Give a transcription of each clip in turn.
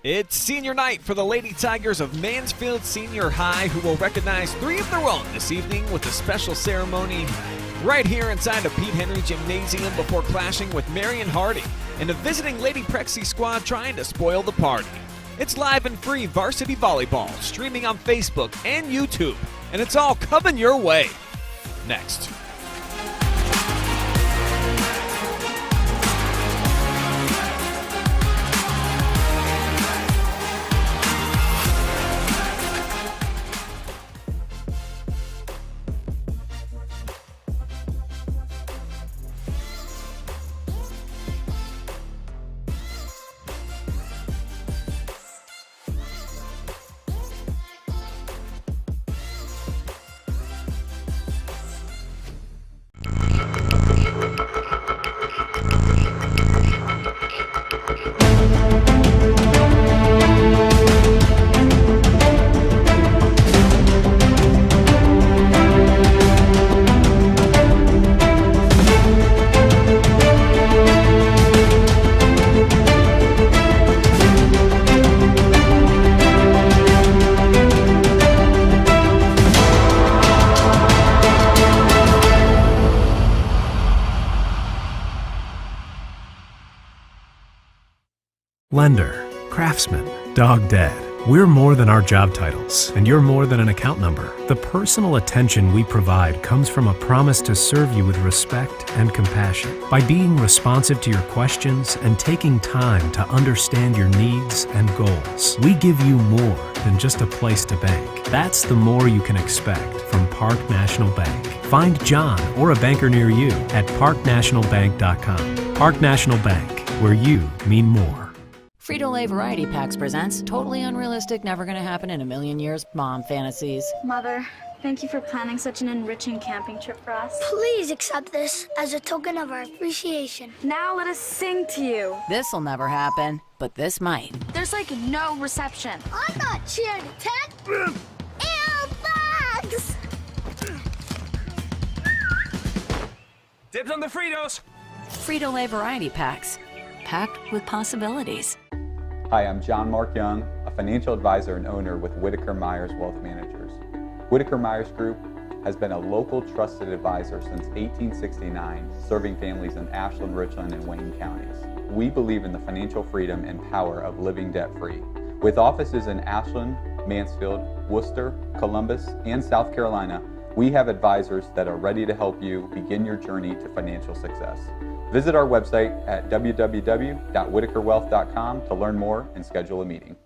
It's senior night for the Lady Tigers of Mansfield Senior High, who will recognize 3 of their own this evening with a special ceremony right here inside of Pete Henry Gymnasium before clashing with Marion Harding and a visiting Lady Prexy squad trying to spoil the party. It's live and free varsity volleyball, streaming on Facebook and YouTube, and it's all coming your way. Next. Lender, craftsman, dog dead. We're more than our job titles, and you're more than an account number. The personal attention we provide comes from a promise to serve you with respect and compassion. By being responsive to your questions and taking time to understand your needs and goals, we give you more than just a place to bank. That's the more you can expect from Park National Bank. Find John or a banker near you at parknationalbank.com. Park National Bank, where you mean more. Frito-Lay Variety Packs presents Totally Unrealistic, Never Gonna Happen in a Million Years Mom Fantasies. Mother, thank you for planning such an enriching camping trip for us. Please accept this as a token of our appreciation. Now let us sing to you. This'll never happen, but this might. There's like no reception. I'm not cheering to 10. Airbags! Dibs on the Fritos! Frito-Lay Variety Packs, packed with possibilities. Hi, I'm John Mark Young, a financial advisor and owner with Whitaker-Myers Wealth Managers. Whitaker-Myers Group has been a local trusted advisor since 1869, serving families in Ashland, Richland, and Wayne counties. We believe in the financial freedom and power of living debt-free. With offices in Ashland, Mansfield, Worcester, Columbus, and South Carolina, we have advisors that are ready to help you begin your journey to financial success. Visit our website at www.whitakerwealth.com to learn more and schedule a meeting.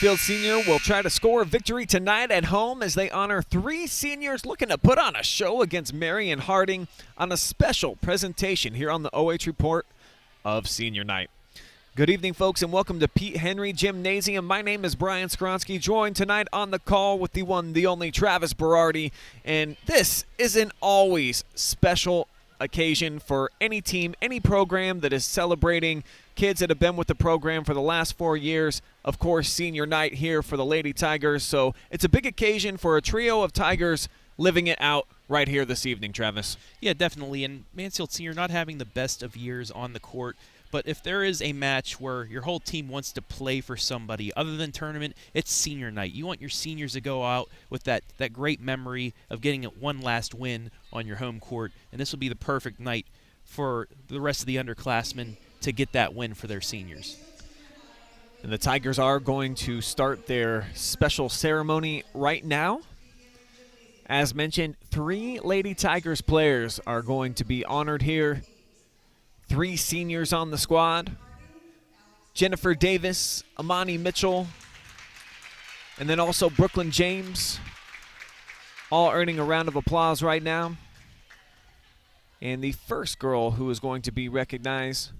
Mansfield Senior will try to score a victory tonight at home as they honor 3 seniors looking to put on a show against Marion Harding on a special presentation here on the OH Report of Senior Night. Good evening, folks, and welcome to Pete Henry Gymnasium. My name is Brian Skronsky, joined tonight on the call with the one, the only Travis Berardi, and this is an always special occasion for any team, any program that is celebrating kids that have been with the program for the last 4 years. Of course, senior night here for the Lady Tigers. So it's a big occasion for a trio of Tigers living it out right here this evening, Travis. Yeah, definitely. And Mansfield Senior not having the best of years on the court, but if there is a match where your whole team wants to play for somebody other than tournament, it's senior night. You want your seniors to go out with that great memory of getting one last win on your home court, and this will be the perfect night for the rest of the underclassmen to get that win for their seniors. And the Tigers are going to start their special ceremony right now. As mentioned, 3 Lady Tigers players are going to be honored here. 3 seniors on the squad. Jennifer Davis, Amani Mitchell, and then also Brooklyn James, all earning a round of applause right now. And the first girl who is going to be recognized,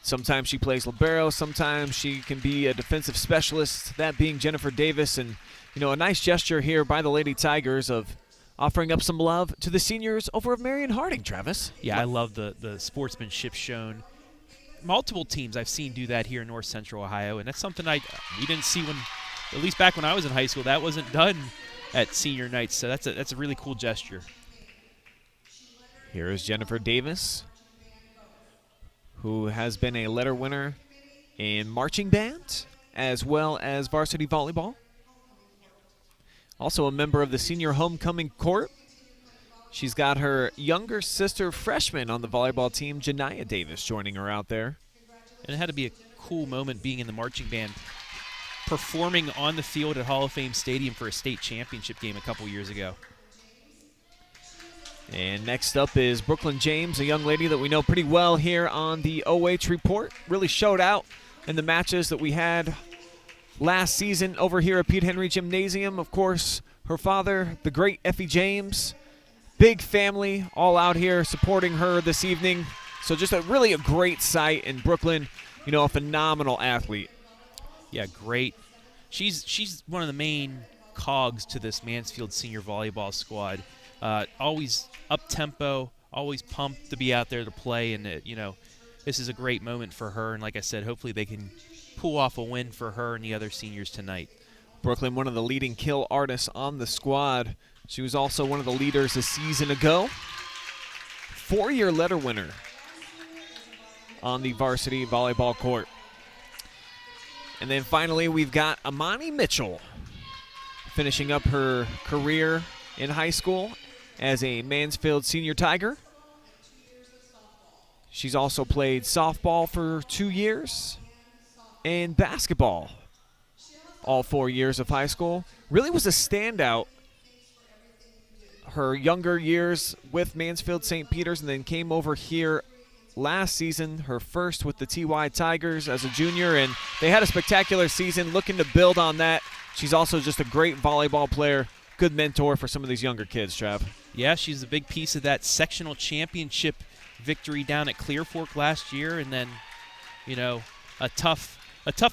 sometimes she plays libero, sometimes she can be a defensive specialist, that being Jennifer Davis. And, you know, a nice gesture here by the Lady Tigers of offering up some love to the seniors over of Marion Harding, Travis. Yeah, I love the sportsmanship shown. Multiple teams I've seen do that here in North Central Ohio, and that's something we didn't see when, at least back when I was in high school, that wasn't done at senior nights. So that's a really cool gesture. Here is Jennifer Davis, who has been a letter winner in marching band as well as varsity volleyball. Also a member of the senior homecoming court. She's got her younger sister freshman on the volleyball team, Janiyah Davis, joining her out there. And it had to be a cool moment being in the marching band, performing on the field at Hall of Fame Stadium for a state championship game a couple years ago. And next up is Brooklyn James, a young lady that we know pretty well here on the OH Report. Really showed out in the matches that we had last season over here at Pete Henry Gymnasium. Of course, her father, the great Effie James. Big family all out here supporting her this evening. So just really a great sight in Brooklyn. You know, a phenomenal athlete. Yeah, great. She's one of the main cogs to this Mansfield Senior volleyball squad. Always up-tempo, always pumped to be out there to play. And, you know, this is a great moment for her. And like I said, hopefully they can pull off a win for her and the other seniors tonight. Brooklyn, one of the leading kill artists on the squad. She was also one of the leaders a season ago. 4-year letter winner on the varsity volleyball court. And then finally we've got Amani Mitchell finishing up her career in high school as a Mansfield Senior Tiger. She's also played softball for 2 years and basketball all 4 years of high school. Really was a standout her younger years with Mansfield St. Peter's, and then came over here last season, her first with the TY Tigers as a junior, and they had a spectacular season, looking to build on that. She's also just a great volleyball player, good mentor for some of these younger kids, Trav. Yeah, she's a big piece of that sectional championship victory down at Clear Fork last year, and then, you know, a tough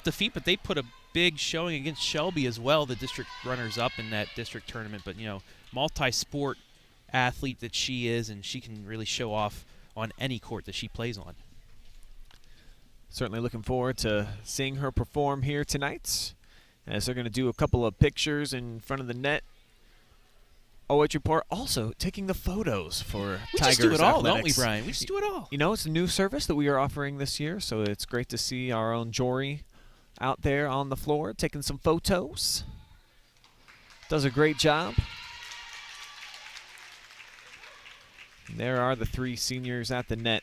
defeat, but they put a big showing against Shelby as well, the district runners-up in that district tournament. But, you know, multi-sport athlete that she is, and she can really show off on any court that she plays on. Certainly looking forward to seeing her perform here tonight, as they're going to do a couple of pictures in front of the net. OH Report also taking the photos for Tigers Athletics. We just do it all, athletics. don't we, Brian? We just do it all. You know, it's a new service that we are offering this year, so it's great to see our own Jory out there on the floor taking some photos. Does a great job. And there are the 3 seniors at the net.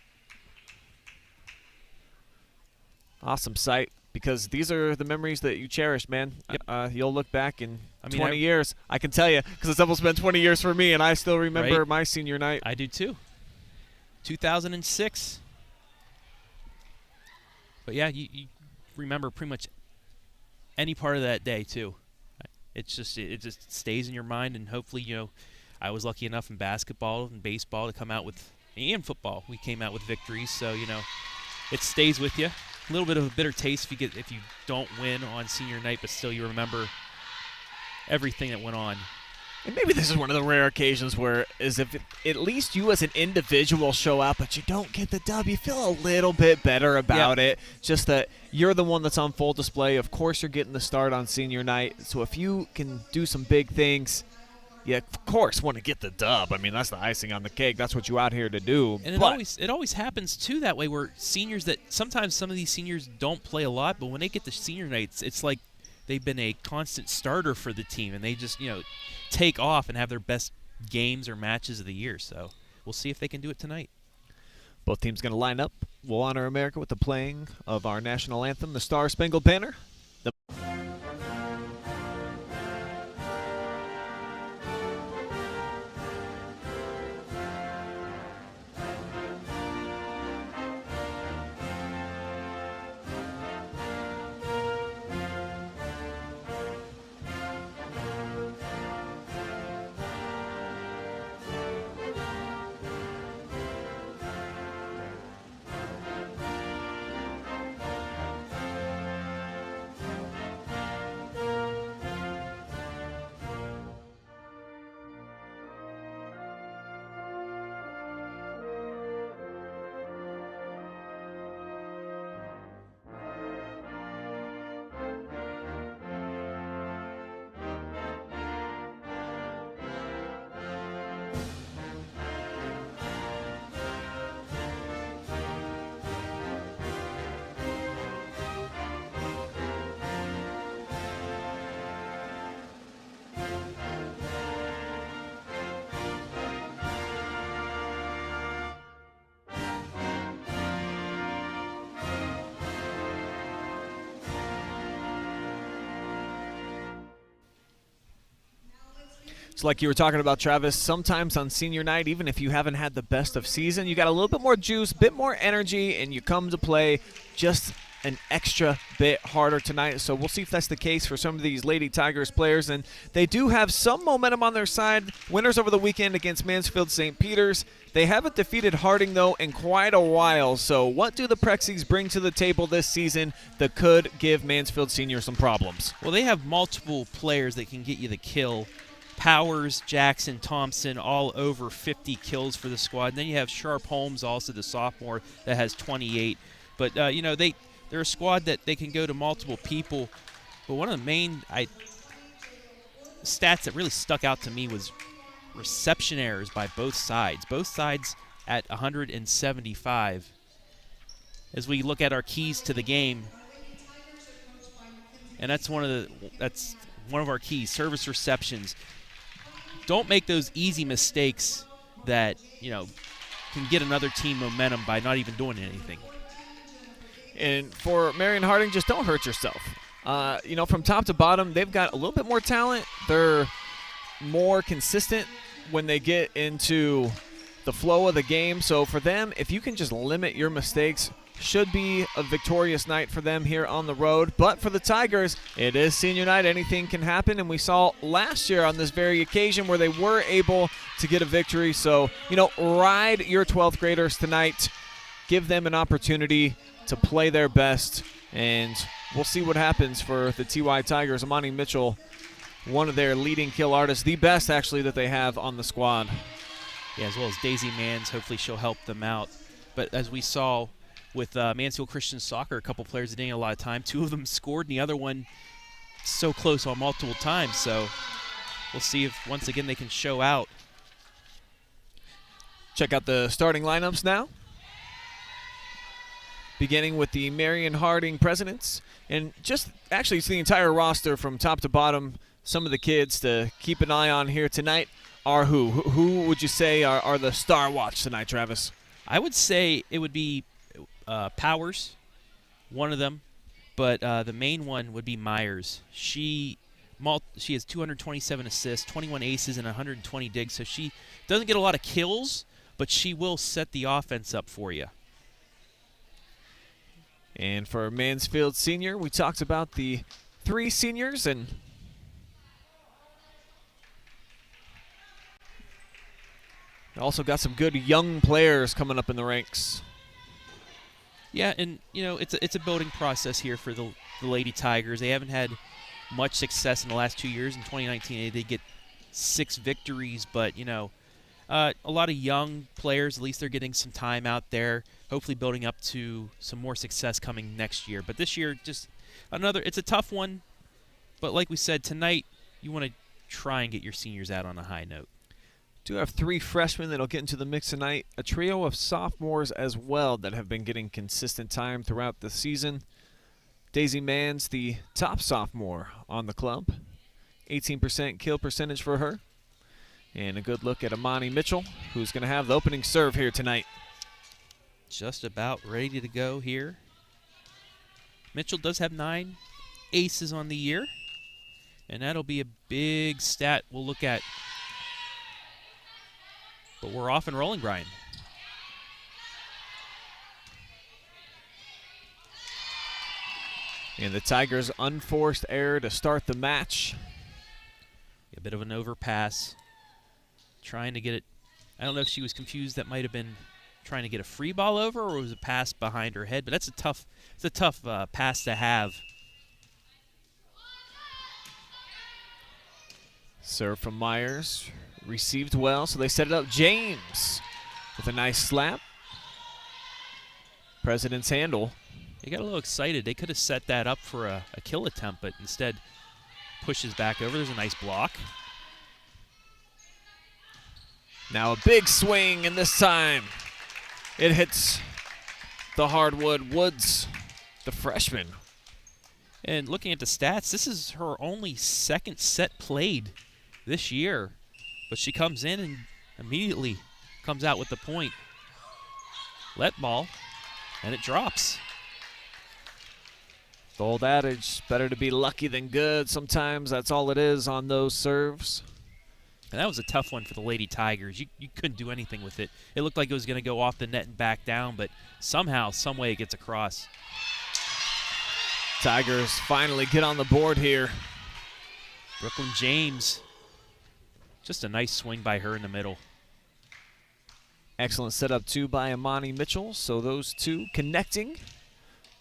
Awesome sight, because these are the memories that you cherish, man. Yep. You'll look back in 20 years. I can tell you, because it's almost been 20 years for me, and I still remember my senior night. I do too. 2006. But yeah, you remember pretty much any part of that day too. It just stays in your mind, and hopefully, you know, I was lucky enough in basketball and baseball to come out with, and football, we came out with victories. So, you know, it stays with you. A little bit of a bitter taste if you don't win on senior night, but still you remember everything that went on. And maybe this is one of the rare occasions where, as if at least you as an individual show out, but you don't get the dub. You feel a little bit better about it. Just that you're the one that's on full display. Of course, you're getting the start on senior night. So if you can do some big things, you of course want to get the dub. I mean, that's the icing on the cake. That's what you out here to do. And it always happens too that way, where seniors that sometimes some of these seniors don't play a lot, but when they get to senior nights, it's like they've been a constant starter for the team, and they just take off and have their best games or matches of the year. So we'll see if they can do it tonight. Both teams going to line up. We'll honor America with the playing of our national anthem, the Star Spangled Banner. It's like you were talking about, Travis, sometimes on senior night, even if you haven't had the best of season, you got a little bit more juice, bit more energy, and you come to play just an extra bit harder tonight. So we'll see if that's the case for some of these Lady Tigers players. And they do have some momentum on their side. Winners over the weekend against Mansfield St. Peter's. They haven't defeated Harding, though, in quite a while. So what do the Prexies bring to the table this season that could give Mansfield Senior some problems? Well, they have multiple players that can get you the kill. Powers, Jackson, Thompson, all over 50 kills for the squad. And then you have Sharp Holmes, also the sophomore, that has 28. But, they're a squad that they can go to multiple people. But one of the main stats that really stuck out to me was reception errors by both sides. Both sides at 175. As we look at our keys to the game, and that's one of our keys, service receptions. Don't make those easy mistakes that, can get another team momentum by not even doing anything. And for Marion Harding, just don't hurt yourself. From top to bottom, they've got a little bit more talent. They're more consistent when they get into the flow of the game. So for them, if you can just limit your mistakes, should be a victorious night for them here on the road. But for the Tigers, it is senior night. Anything can happen, and we saw last year on this very occasion where they were able to get a victory. So, ride your 12th graders tonight. Give them an opportunity to play their best, and we'll see what happens for the TY Tigers. Amani Mitchell, one of their leading kill artists, the best actually that they have on the squad. Yeah, as well as Daisy Mans. Hopefully she'll help them out. But as we saw with Mansfield Christian Soccer, a couple players that didn't get a lot of time. Two of them scored, and the other one so close on multiple times. So we'll see if, once again, they can show out. Check out the starting lineups now. Beginning with the Marion Harding presidents. And just actually it's the entire roster from top to bottom. Some of the kids to keep an eye on here tonight are who? Who would you say are the star watch tonight, Travis? I would say it would be Powers, one of them, but the main one would be Myers. She has 227 assists, 21 aces, and 120 digs, so she doesn't get a lot of kills, but she will set the offense up for you. And for Mansfield Senior, we talked about the 3 seniors, and also got some good young players coming up in the ranks. Yeah, and it's a building process here for the Lady Tigers. They haven't had much success in the last 2 years. In 2019, they did get 6 victories, but, you know, a lot of young players, at least they're getting some time out there, hopefully building up to some more success coming next year. But this year, just it's a tough one. But like we said, tonight, you want to try and get your seniors out on a high note. Do have 3 freshmen that'll get into the mix tonight. A trio of sophomores as well that have been getting consistent time throughout the season. Daisy Mann's the top sophomore on the club. 18% kill percentage for her. And a good look at Amani Mitchell, who's going to have the opening serve here tonight. Just about ready to go here. Mitchell does have 9 aces on the year. And that'll be a big stat we'll look at. But we're off and rolling, Brian. And the Tigers' unforced error to start the match. A bit of an overpass. Trying to get it. I don't know if she was confused. That might have been trying to get a free ball over, or it was a pass behind her head. But that's a tough pass to have. Serve from Myers. Received well, so they set it up. James with a nice slap. President's handle. They got a little excited. They could have set that up for a kill attempt, but instead pushes back over. There's a nice block. Now a big swing, and this time it hits the hardwood. Woods, the freshman. And looking at the stats, this is her only 2nd set played this year. But she comes in and immediately comes out with the point. Let ball, and it drops. The old adage, better to be lucky than good. Sometimes that's all it is on those serves. And that was a tough one for the Lady Tigers. You couldn't do anything with it. It looked like it was going to go off the net and back down, but somehow, some way it gets across. Tigers finally get on the board here. Brooklyn James. Just a nice swing by her in the middle. Excellent setup, too, by Amani Mitchell. So those two connecting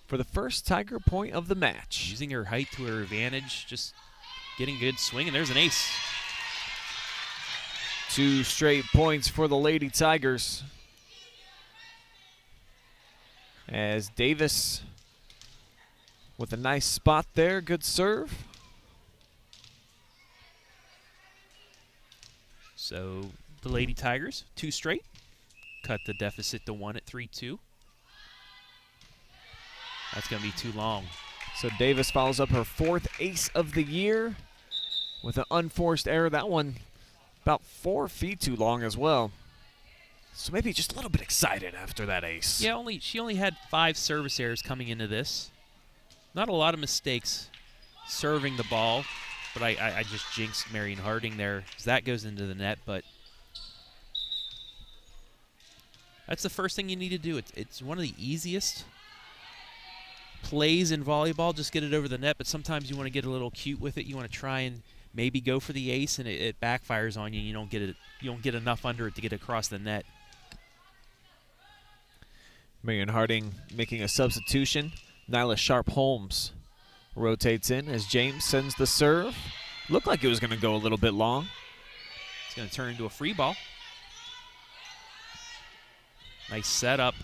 for the first Tiger point of the match. Using her height to her advantage, just getting good swing, and there's an ace. 2 straight points for the Lady Tigers. As Davis with a nice spot there, good serve. So the Lady Tigers, 2 straight. Cut the deficit to 1 at 3-2. That's going to be too long. So Davis follows up her 4th ace of the year with an unforced error. That one about 4 feet too long as well. So maybe just a little bit excited after that ace. Yeah, she only had 5 service errors coming into this. Not a lot of mistakes serving the ball. But I just jinxed Marion Harding there, because that goes into the net. But that's the first thing you need to do. It's one of the easiest plays in volleyball. Just get it over the net. But sometimes you want to get a little cute with it. You want to try and maybe go for the ace, and it backfires on you. And you don't get it. You don't get enough under it to get across the net. Marion Harding making a substitution. Nyla Sharp-Holmes rotates in as James sends the serve. Looked like it was going to go a little bit long. It's going to turn into a free ball. Nice setup.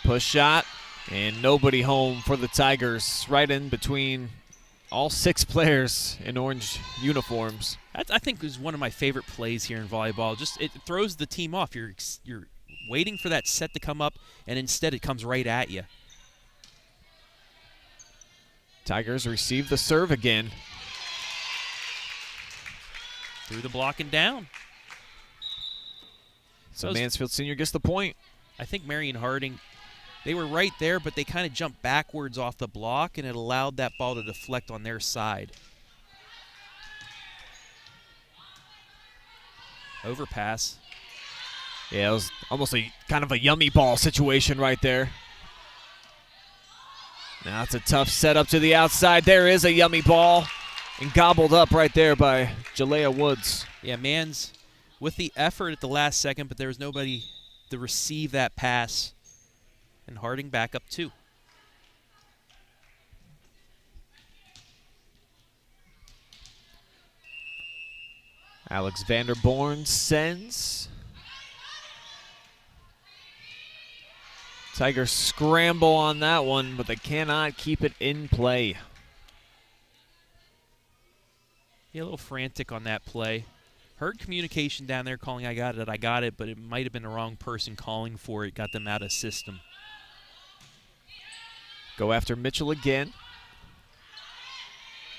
Push shot, and nobody home for the Tigers. Right in between all 6 players in orange uniforms. I think is one of my favorite plays here in volleyball. Just it throws the team off. You're waiting for that set to come up, and instead it comes right at you. Tigers receive the serve again. Through the block and down. So Mansfield Senior gets the point. I think Marion Harding, they were right there, but they kind of jumped backwards off the block, and it allowed that ball to deflect on their side. Overpass. Yeah, it was almost a kind of a yummy ball situation right there. Now it's a tough setup to the outside. There is a yummy ball, and gobbled up right there by Jalea Woods. Yeah, Mans with the effort at the last second, but there was nobody to receive that pass. And Harding back up 2. Alex Vanderborn sends. Tigers scramble on that one, but they cannot keep it in play. Yeah, a little frantic on that play. Heard communication down there calling I got it, but it might have been the wrong person calling for it. Got them out of system. Go after Mitchell again.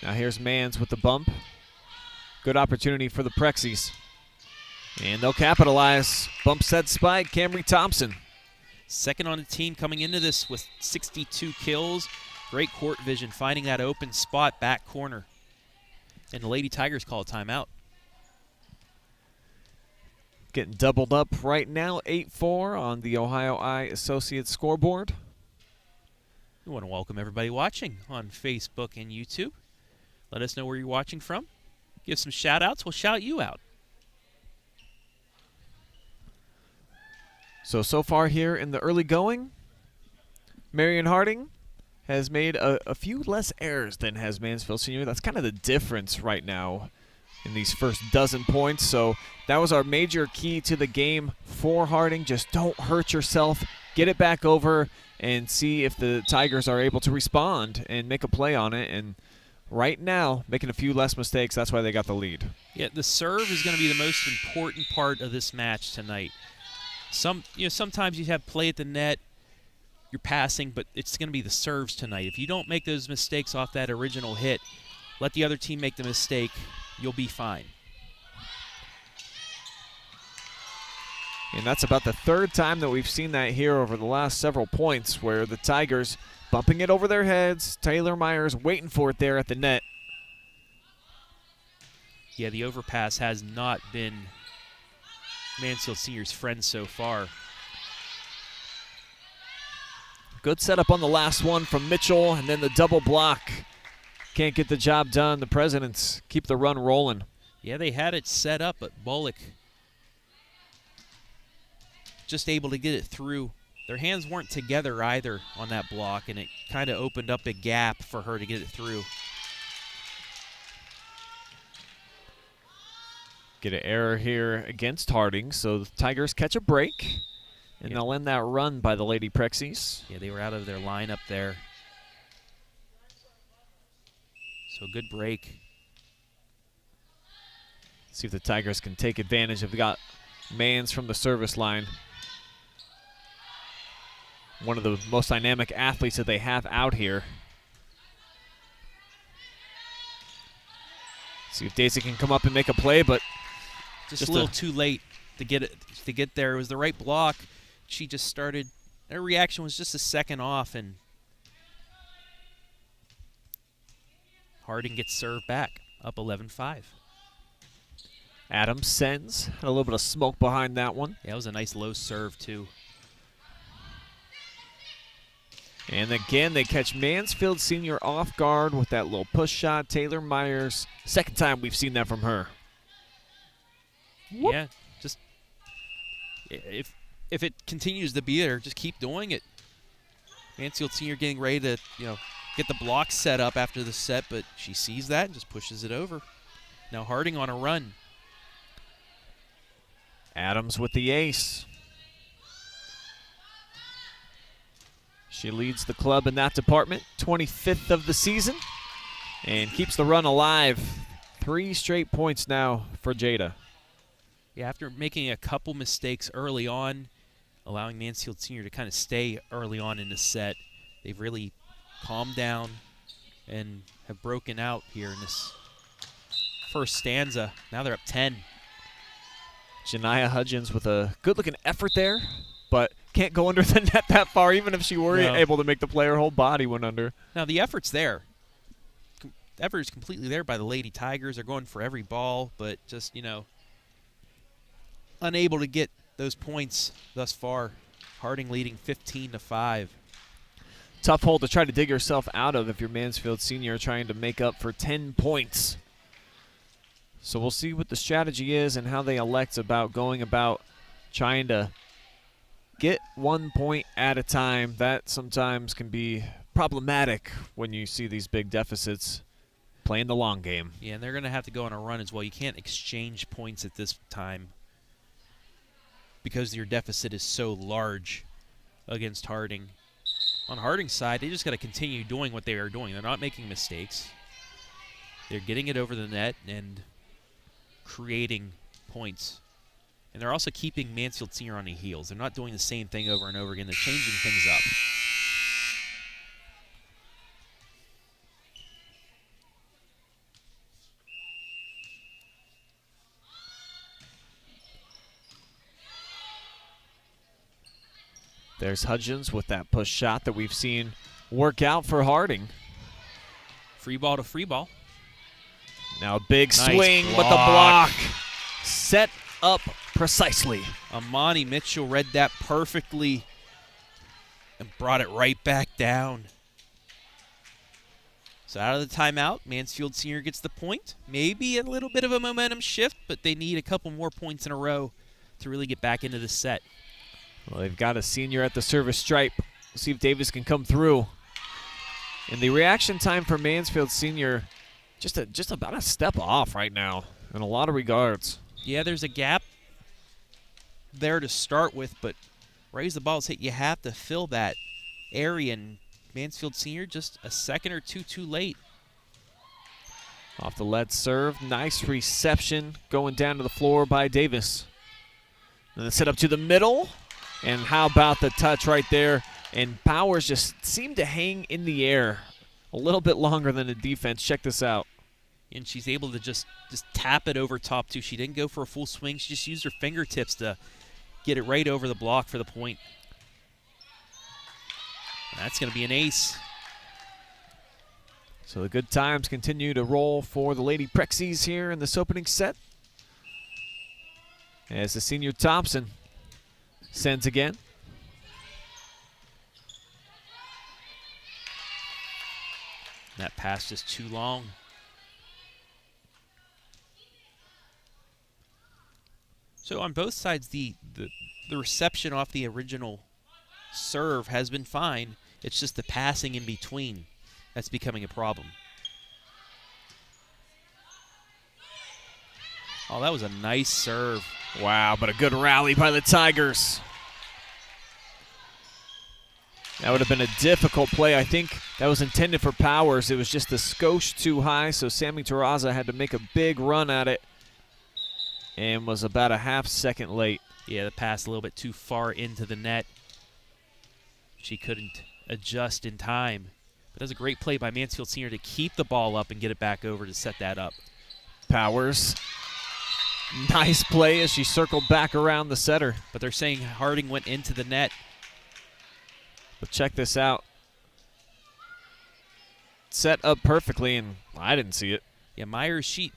Now here's Mans with the bump. Good opportunity for the Prexies. And they'll capitalize. Bump set spike, Camry Thompson. Second on the team coming into this with 62 kills. Great court vision, finding that open spot, back corner. And the Lady Tigers call a timeout. Getting doubled up right now, 8-4 on the Ohio Eye Associates scoreboard. We want to welcome everybody watching on Facebook and YouTube. Let us know where you're watching from. Give some shout-outs. We'll shout you out. So far here in the early going, Marion Harding has made a few less errors than has Mansfield Senior. That's kind of the difference right now in these first dozen points. So that was our major key to the game for Harding. Just don't hurt yourself. Get it back over and see if the Tigers are able to respond and make a play on it. And right now, making a few less mistakes, that's why they got the lead. Yeah, the serve is going to be the most important part of this match tonight. Sometimes you have play at the net, you're passing, but it's going to be the serves tonight. If you don't make those mistakes off that original hit, let the other team make the mistake, you'll be fine. And that's about the third time that we've seen that here over the last several points, where the Tigers bumping it over their heads. Taylor-Myers waiting for it there at the net. Yeah, the overpass has not been Mansfield Senior's friend so far. Good setup on the last one from Mitchell, and then the double block. Can't get the job done. The Presidents keep the run rolling. Yeah, they had it set up, but Bullock just able to get it through. Their hands weren't together either on that block, and it kind of opened up a gap for her to get it through. Get an error here against Harding, so the Tigers catch a break, and they'll end that run by the Lady Prexies. Yeah, they were out of their lineup there. So good break. See if the Tigers can take advantage. They've got Mans from the service line. One of the most dynamic athletes that they have out here. See if Daisy can come up and make a play, but just a little too late to get there. It was the right block. She just started. Her reaction was just a second off, and Harding gets served back, up 11-5. Adams sends. Had a little bit of smoke behind that one. Yeah, it was a nice low serve, too. And again, they catch Mansfield Senior off guard with that little push shot. Taylor-Myers, second time we've seen that from her. Yeah, just if it continues to be there, just keep doing it. Mansfield Senior getting ready to, get the block set up after the set, but she sees that and just pushes it over. Now Harding on a run. Adams with the ace. She leads the club in that department, 25th of the season, and keeps the run alive. 3 straight points now for Jada. Yeah, after making a couple mistakes early on, allowing Mansfield Senior to kind of stay early on in the set, they've really calmed down and have broken out here in this first stanza. Now they're up 10. Janiyah Hudgens with a good-looking effort there, but can't go under the net that far, even if she were able to make the play. Her whole body went under. Now, the effort's there. The effort is completely there by the Lady Tigers. They're going for every ball, but just, unable to get those points thus far. Harding leading 15-5. Tough hole to try to dig yourself out of if you're Mansfield Senior trying to make up for 10 points. So we'll see what the strategy is and how they elect about going about trying to get 1 point at a time. That sometimes can be problematic when you see these big deficits. playing the long game. Yeah, and they're going to have to go on a run as well. You can't exchange points at this time because your deficit is so large against Harding. On Harding's side, they just got to continue doing what they are doing. They're not making mistakes. They're getting it over the net and creating points. And they're also keeping Mansfield Senior on the heels. They're not doing the same thing over and over again. They're changing things up. There's Hudgens with that push shot that we've seen work out for Harding. Free ball to free ball. Now a big Nice swing with the block. block. Set up precisely. Amani Mitchell read that perfectly and brought it right back down. So out of the timeout, Mansfield Senior gets the point. Maybe a little bit of a momentum shift, but they need a couple more points in a row to really get back into the set. Well, they've got a senior at the service stripe. We'll see if Davis can come through. And the reaction time for Mansfield Senior, just about a step off right now in a lot of regards. Yeah, there's a gap there to start with, but right as the ball's hit, you have to fill that area, and Mansfield Senior just a second or two too late. Off the lead serve, nice reception going down to the floor by Davis. And the set up to the middle, and how about the touch right there? And Powers just seemed to hang in the air a little bit longer than the defense. Check this out. And she's able to just tap it over top, too. She didn't go for a full swing. She just used her fingertips to get it right over the block for the point. And that's going to be an ace. So the good times continue to roll for the Lady Prexies here in this opening set. As the senior Thompson sends again. That pass just too long. So on both sides, the reception off the original serve has been fine. It's just the passing in between that's becoming a problem. Oh, that was a nice serve. Wow, but a good rally by the Tigers. That would have been a difficult play. I think that was intended for Powers. It was just a skosh too high, so Sammy Terraza had to make a big run at it and was about a half second late. Yeah, the pass a little bit too far into the net. She couldn't adjust in time. But that was a great play by Mansfield Senior to keep the ball up and get it back over to set that up. Powers. Nice play as she circled back around the setter. But they're saying Harding went into the net. But check this out. Set up perfectly, and I didn't see it. Yeah, Myers, she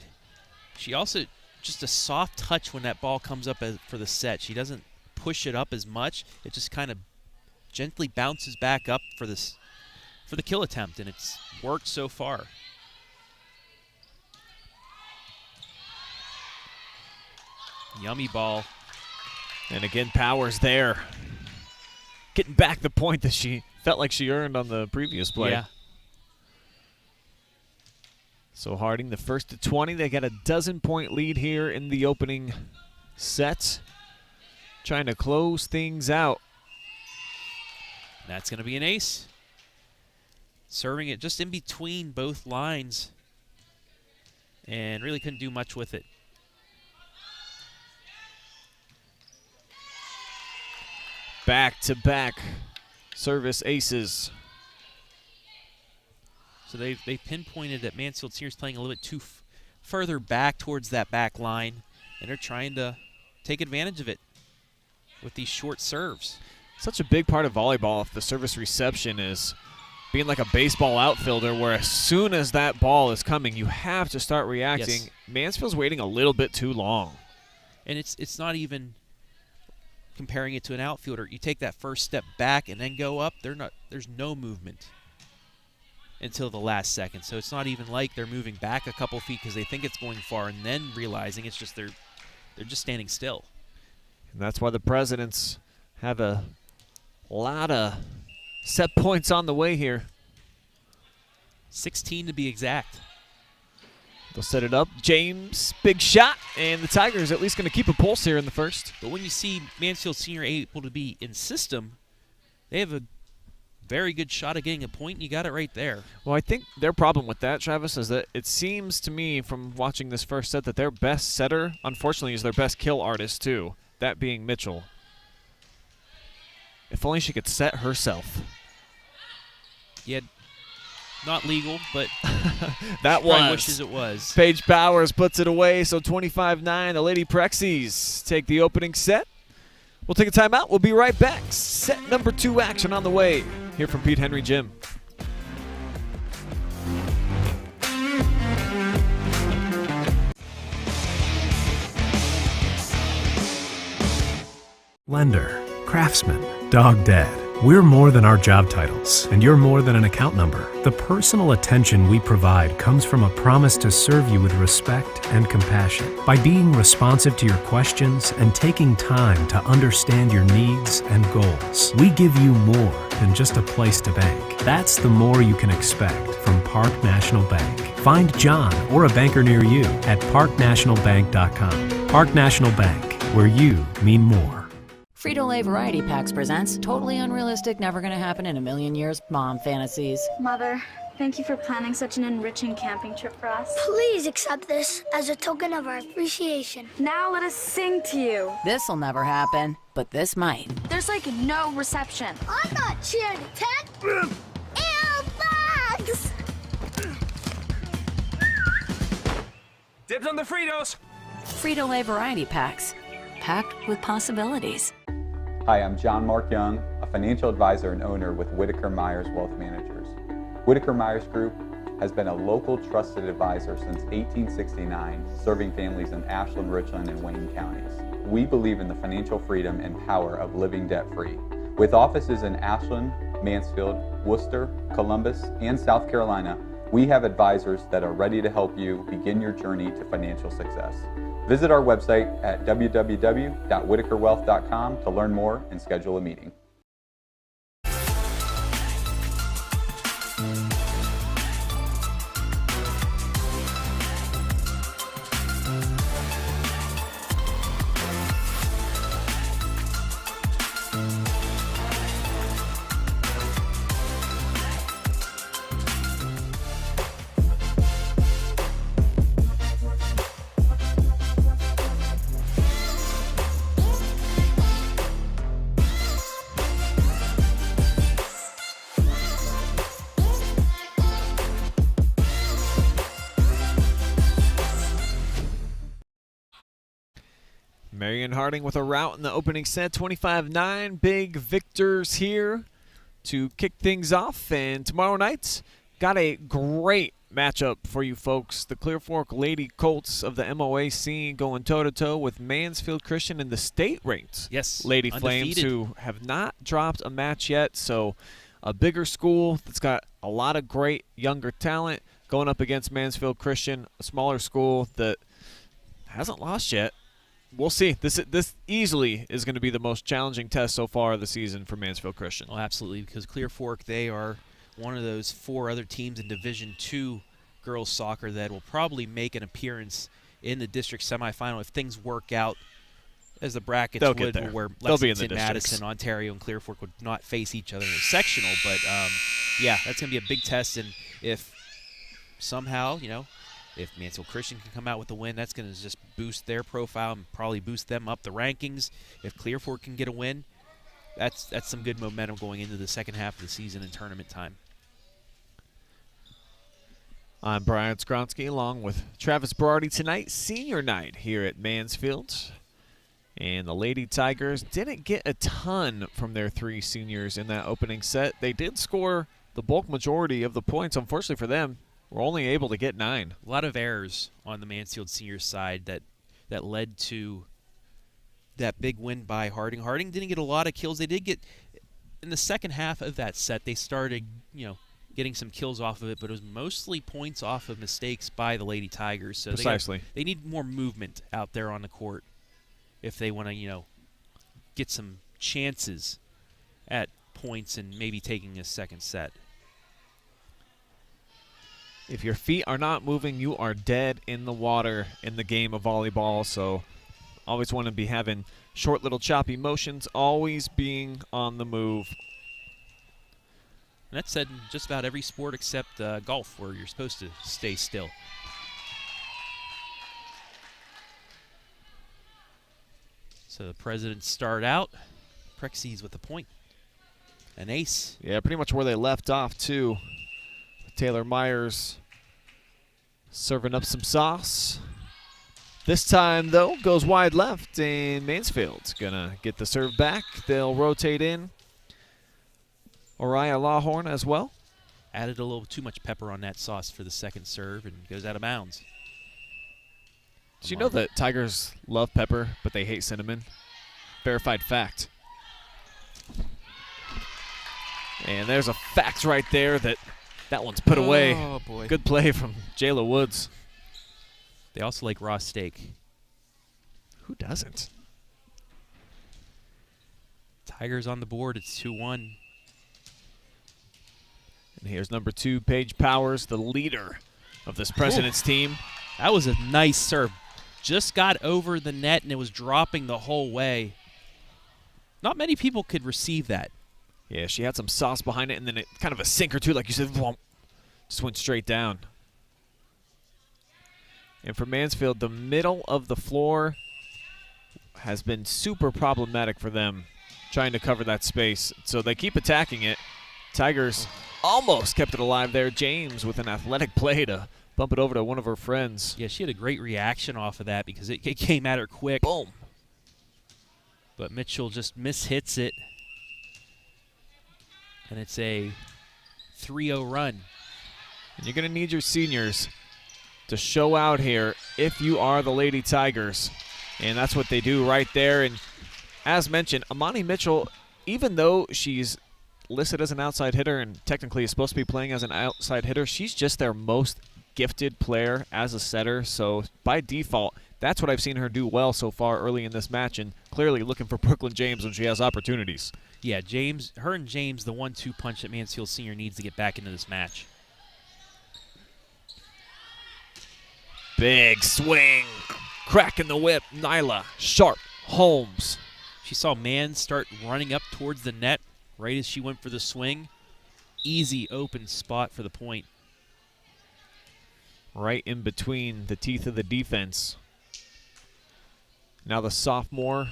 also, just a soft touch when that ball comes up for the set. She doesn't push it up as much. It just kind of gently bounces back up for the kill attempt, and it's worked so far. Yummy ball. And again, Powers there. Getting back the point that she felt like she earned on the previous play. Yeah. So Harding, the first to 20. They got a 12-point lead here in the opening set. Trying to close things out. That's going to be an ace. Serving it just in between both lines. And really couldn't do much with it. Back-to-back service aces. So they pinpointed that Mansfield Senior's playing a little bit too further back towards that back line, and they're trying to take advantage of it with these short serves. Such a big part of volleyball, if the service reception is being like a baseball outfielder, where as soon as that ball is coming, you have to start reacting. Yes. Mansfield's waiting a little bit too long. And it's not even comparing it to an outfielder. You take that first step back and then go up, there's no movement until the last second. So it's not even like they're moving back a couple feet because they think it's going far and then realizing it's just they're just standing still. And that's why the Presidents have a lot of set points on the way here. 16 to be exact. They'll set it up. James, big shot, and the Tigers at least going to keep a pulse here in the first. But when you see Mansfield Senior able to be in system, they have a very good shot at getting a point, and you got it right there. Well, I think their problem with that, Travis, is that it seems to me from watching this first set that their best setter, unfortunately, is their best kill artist, too, that being Mitchell. If only she could set herself. Yeah, not legal, but that probably wishes it was. Paige Powers puts it away, so 25-9. The Lady Prexies take the opening set. We'll take a timeout. We'll be right back. Set number 2 action on the way. Here from Pete Henry Gym. Lender, craftsman, dog dad. We're more than our job titles, and you're more than an account number. The personal attention we provide comes from a promise to serve you with respect and compassion. By being responsive to your questions and taking time to understand your needs and goals, we give you more than just a place to bank. That's the more you can expect from Park National Bank. Find John or a banker near you at parknationalbank.com. Park National Bank, where you mean more. Frito-Lay Variety Packs presents totally unrealistic, never gonna happen in a million years mom fantasies. Mother, thank you for planning such an enriching camping trip for us. Please accept this as a token of our appreciation. Now let us sing to you. This'll never happen, but this might. There's like no reception. I'm not cheering attack. Ew, bugs! Dibs on the Fritos. Frito-Lay Variety Packs, packed with possibilities. Hi, I'm John Mark Young, a financial advisor and owner with Whitaker-Myers Wealth Managers. Whitaker-Myers Group has been a local trusted advisor since 1869, serving families in Ashland, Richland, and Wayne counties. We believe in the financial freedom and power of living debt-free. With offices in Ashland, Mansfield, Worcester, Columbus, and South Carolina, we have advisors that are ready to help you begin your journey to financial success. Visit our website at www.whitakerwealth.com to learn more and schedule a meeting. Marion Harding with a rout in the opening set, 25-9. Big victors here to kick things off. And tomorrow night, got a great matchup for you folks. The Clear Fork Lady Colts of the MOAC going toe-to-toe with Mansfield Christian and the state-ranked Lady undefeated Flames, who have not dropped a match yet. So a bigger school that's got a lot of great younger talent going up against Mansfield Christian, a smaller school that hasn't lost yet. We'll see. This easily is going to be the most challenging test so far of the season for Mansfield Christian. Oh, absolutely, because Clear Fork, they are one of those 4 other teams in Division II girls soccer that will probably make an appearance in the district semifinal if things work out as the brackets They'll would, get there. where They'll be in the Lexington, Madison, Ontario, and Clear Fork would not face each other in the sectional. But, yeah, that's going to be a big test, and if somehow, if Mansfield Christian can come out with a win, that's going to just boost their profile and probably boost them up the rankings. If Clear Fork can get a win, that's some good momentum going into the second half of the season and tournament time. I'm Brian Skronsky along with Travis Berardi tonight, senior night here at Mansfield. And the Lady Tigers didn't get a ton from their 3 seniors in that opening set. They did score the bulk majority of the points. Unfortunately for them, we're only able to get 9. A lot of errors on the Mansfield Senior side that led to that big win by Harding. Harding didn't get a lot of kills. They did get, in the second half of that set, they started, getting some kills off of it, but it was mostly points off of mistakes by the Lady Tigers. So Precisely. They need more movement out there on the court if they want to, get some chances at points and maybe taking a second set. If your feet are not moving, you are dead in the water in the game of volleyball. So always want to be having short little choppy motions, always being on the move. And that's said in just about every sport except golf, where you're supposed to stay still. So the Presidents start out. Prexies with a point. An ace. Yeah, pretty much where they left off, too. Taylor Myers serving up some sauce. This time, though, goes wide left, and Mansfield's going to get the serve back. They'll rotate in. Oriah Lawhorn as well. Added a little too much pepper on that sauce for the second serve and goes out of bounds. Did you know that Tigers love pepper, but they hate cinnamon? Verified fact. And there's a fact right there that one's put away. Oh, boy. Good play from Jayla Woods. They also like raw steak. Who doesn't? Tigers on the board. It's 2-1. And here's number 2, Paige Powers, the leader of this President's team. That was a nice serve. Just got over the net, and it was dropping the whole way. Not many people could receive that. Yeah, she had some sauce behind it, and then it kind of a sinker, too, like you said. Just went straight down. And for Mansfield, the middle of the floor has been super problematic for them, trying to cover that space. So they keep attacking it. Tigers almost kept it alive there. James with an athletic play to bump it over to one of her friends. Yeah, she had a great reaction off of that because it came at her quick. Boom. But Mitchell just mishits it. And it's a 3-0 run. And you're going to need your seniors to show out here if you are the Lady Tigers. And that's what they do right there. And as mentioned, Amani Mitchell, even though she's listed as an outside hitter and technically is supposed to be playing as an outside hitter, she's just their most gifted player as a setter. So by default, that's what I've seen her do well so far early in this match, and clearly looking for Brooklyn James when she has opportunities. Yeah, her and James, the 1-2 punch that Mansfield Senior needs to get back into this match. Big swing. Cracking the whip. Nyla, Sharp, Holmes. She saw Mann start running up towards the net right as she went for the swing. Easy open spot for the point. Right in between the teeth of the defense. Now the sophomore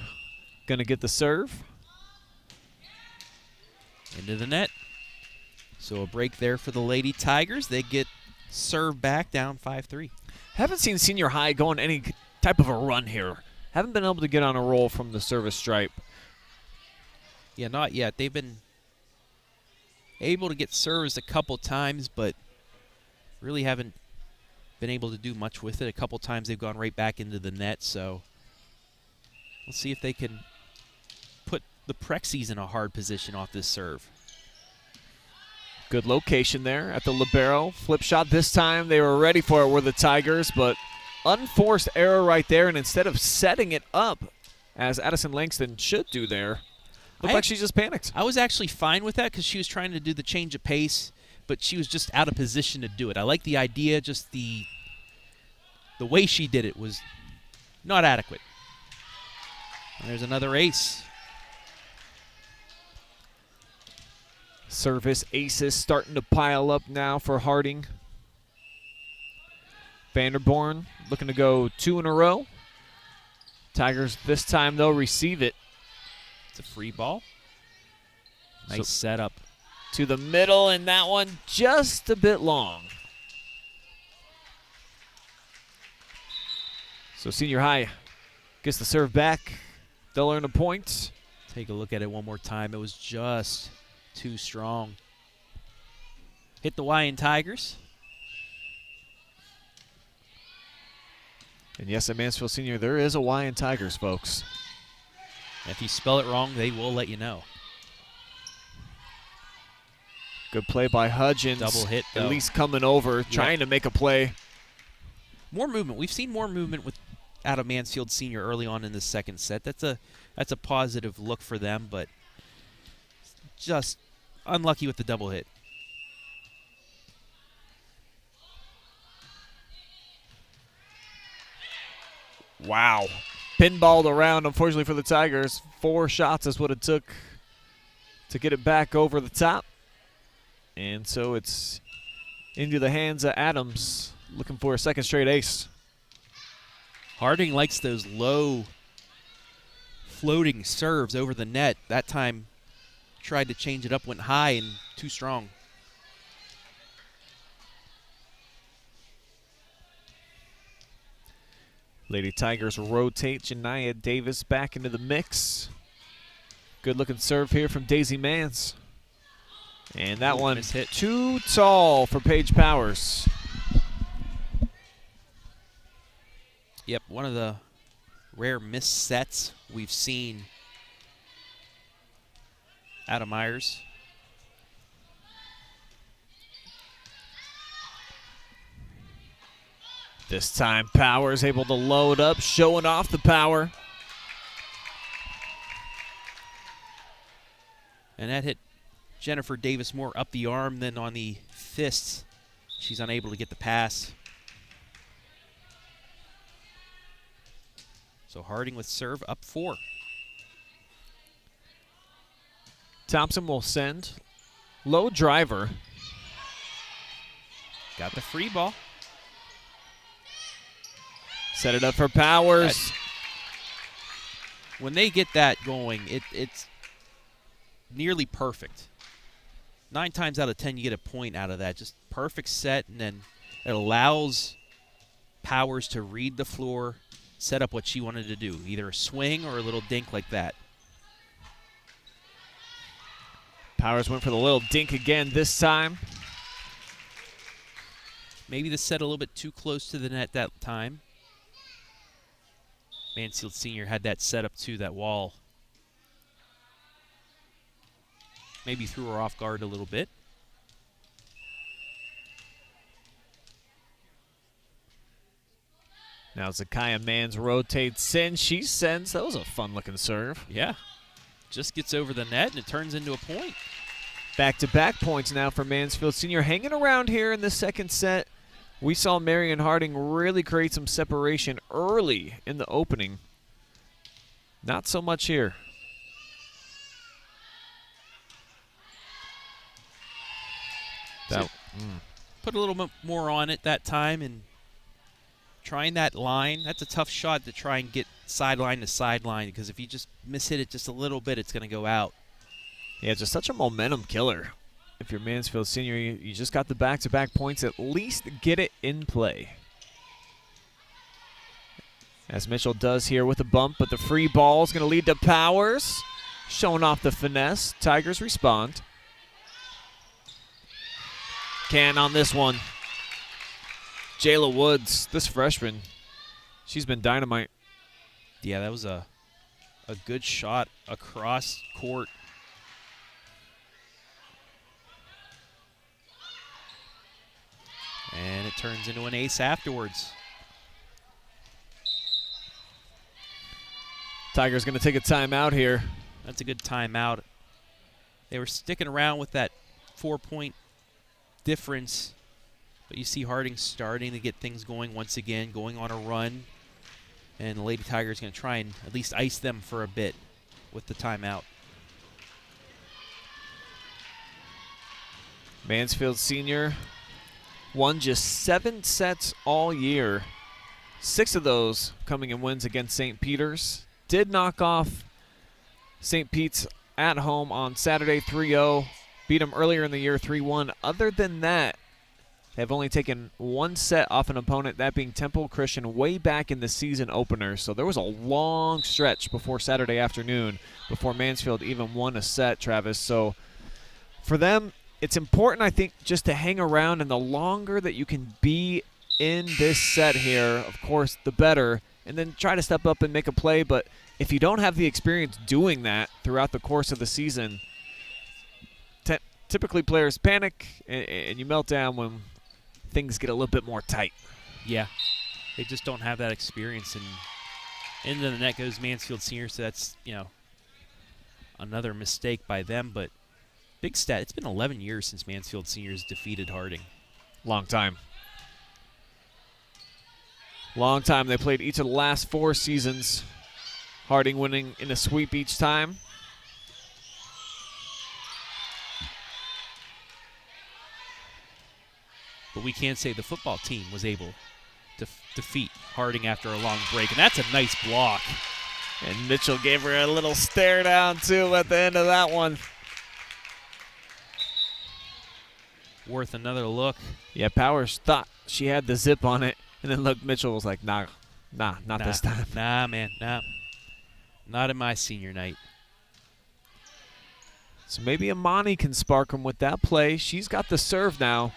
going to get the serve. Into the net. So a break there for the Lady Tigers. They get served back down 5-3. Haven't seen Senior High go on any type of a run here. Haven't been able to get on a roll from the service stripe. Yeah, not yet. They've been able to get serves a couple times, but really haven't been able to do much with it. A couple times they've gone right back into the net, so we'll see if they can put the Prexies in a hard position off this serve. Good location there at the libero. Flip shot this time. They were ready for it, were the Tigers, but unforced error right there, and instead of setting it up, as Addison Langston should do there, looked like she just panicked. I was actually fine with that because she was trying to do the change of pace, but she was just out of position to do it. I like the idea, just the way she did it was not adequate. And there's another ace. Service aces starting to pile up now for Harding. Vanderborn looking to go 2 in a row. Tigers this time, though, receive it. It's a free ball. Nice setup. To the middle, and that one just a bit long. So Senior High gets the serve back. They'll earn a point. Take a look at it one more time. It was just too strong. Hit the Hawaiian Tigers. And yes, at Mansfield Senior, there is a Hawaiian Tigers, folks. And if you spell it wrong, they will let you know. Good play by Hudgens. Double hit, though. At least coming over, trying to make a play. More movement. We've seen more movement out of Mansfield Senior early on in the second set. That's a positive look for them, but just unlucky with the double hit. Wow. Pinballed around, unfortunately for the Tigers. 4 shots is what it took to get it back over the top. And so it's into the hands of Adams, looking for a second straight ace. Harding likes those low floating serves over the net. That time tried to change it up, went high and too strong. Lady Tigers rotate Janiah Davis back into the mix. Good looking serve here from Daisy Mans. And that one is hit too tall for Paige Powers. Yep, one of the rare missed sets we've seen out of Myers. This time Powers able to load up, showing off the power. And that hit Jennifer Davis more up the arm than on the fists. She's unable to get the pass. So Harding with serve up 4. Thompson will send. Low driver. Got the free ball. Set it up for Powers. When they get that going, it's nearly perfect. 9 times out of 10, you get a point out of that. Just perfect set, and then it allows Powers to read the floor, set up what she wanted to do, either a swing or a little dink like that. Powers went for the little dink again this time. Maybe the set a little bit too close to the net that time. Mansfield Senior had that set up to that wall. Maybe threw her off guard a little bit. Now Zakiah Mans rotates in. She sends. That was a fun-looking serve. Yeah. Just gets over the net, and it turns into a point. Back-to-back points now for Mansfield Senior. Hanging around here in the second set. We saw Marion Harding really create some separation early in the opening. Not so much here. Put a little bit more on it that time, and trying that line, that's a tough shot to try and get sideline to sideline, because if you just mishit it just a little bit, it's going to go out. Yeah, it's just such a momentum killer. If you're Mansfield Senior, you just got the back-to-back points. At least get it in play. As Mitchell does here with a bump, but the free ball is going to lead to Powers. Showing off the finesse. Tigers respond. Can on this one. Jayla Woods, this freshman, she's been dynamite. Yeah, that was a good shot across court. And it turns into an ace afterwards. Tigers going to take a timeout here. That's a good timeout. They were sticking around with that 4-point difference, but you see Harding starting to get things going once again, going on a run. And the Lady Tigers going to try and at least ice them for a bit with the timeout. Mansfield Senior won just 7 sets all year. 6 of those coming in wins against St. Peter's. Did knock off St. Pete's at home on Saturday 3-0. Beat them earlier in the year 3-1. Other than that, they've only taken 1 set off an opponent, that being Temple Christian way back in the season opener. So there was a long stretch before Saturday afternoon before Mansfield even won a set, Travis. So for them, it's important, I think, just to hang around, and the longer that you can be in this set here, of course, the better, and then try to step up and make a play. But if you don't have the experience doing that throughout the course of the season, typically players panic and you melt down when things get a little bit more tight. Yeah, they just don't have that experience, and into the net goes Mansfield Senior, so that's, another mistake by them. But big stat, it's been 11 years since Mansfield Seniors defeated Harding. Long time. Long time. They played each of the last 4 seasons. Harding winning in a sweep each time. But we can't say the football team was able to defeat Harding after a long break, and that's a nice block. And Mitchell gave her a little stare down, too, at the end of that one. Worth another look. Yeah, Powers thought she had the zip on it, and then look, Mitchell was like, nah, not this time. Nah, man, nah. Not in my senior night. So maybe Amani can spark him with that play. She's got the serve now.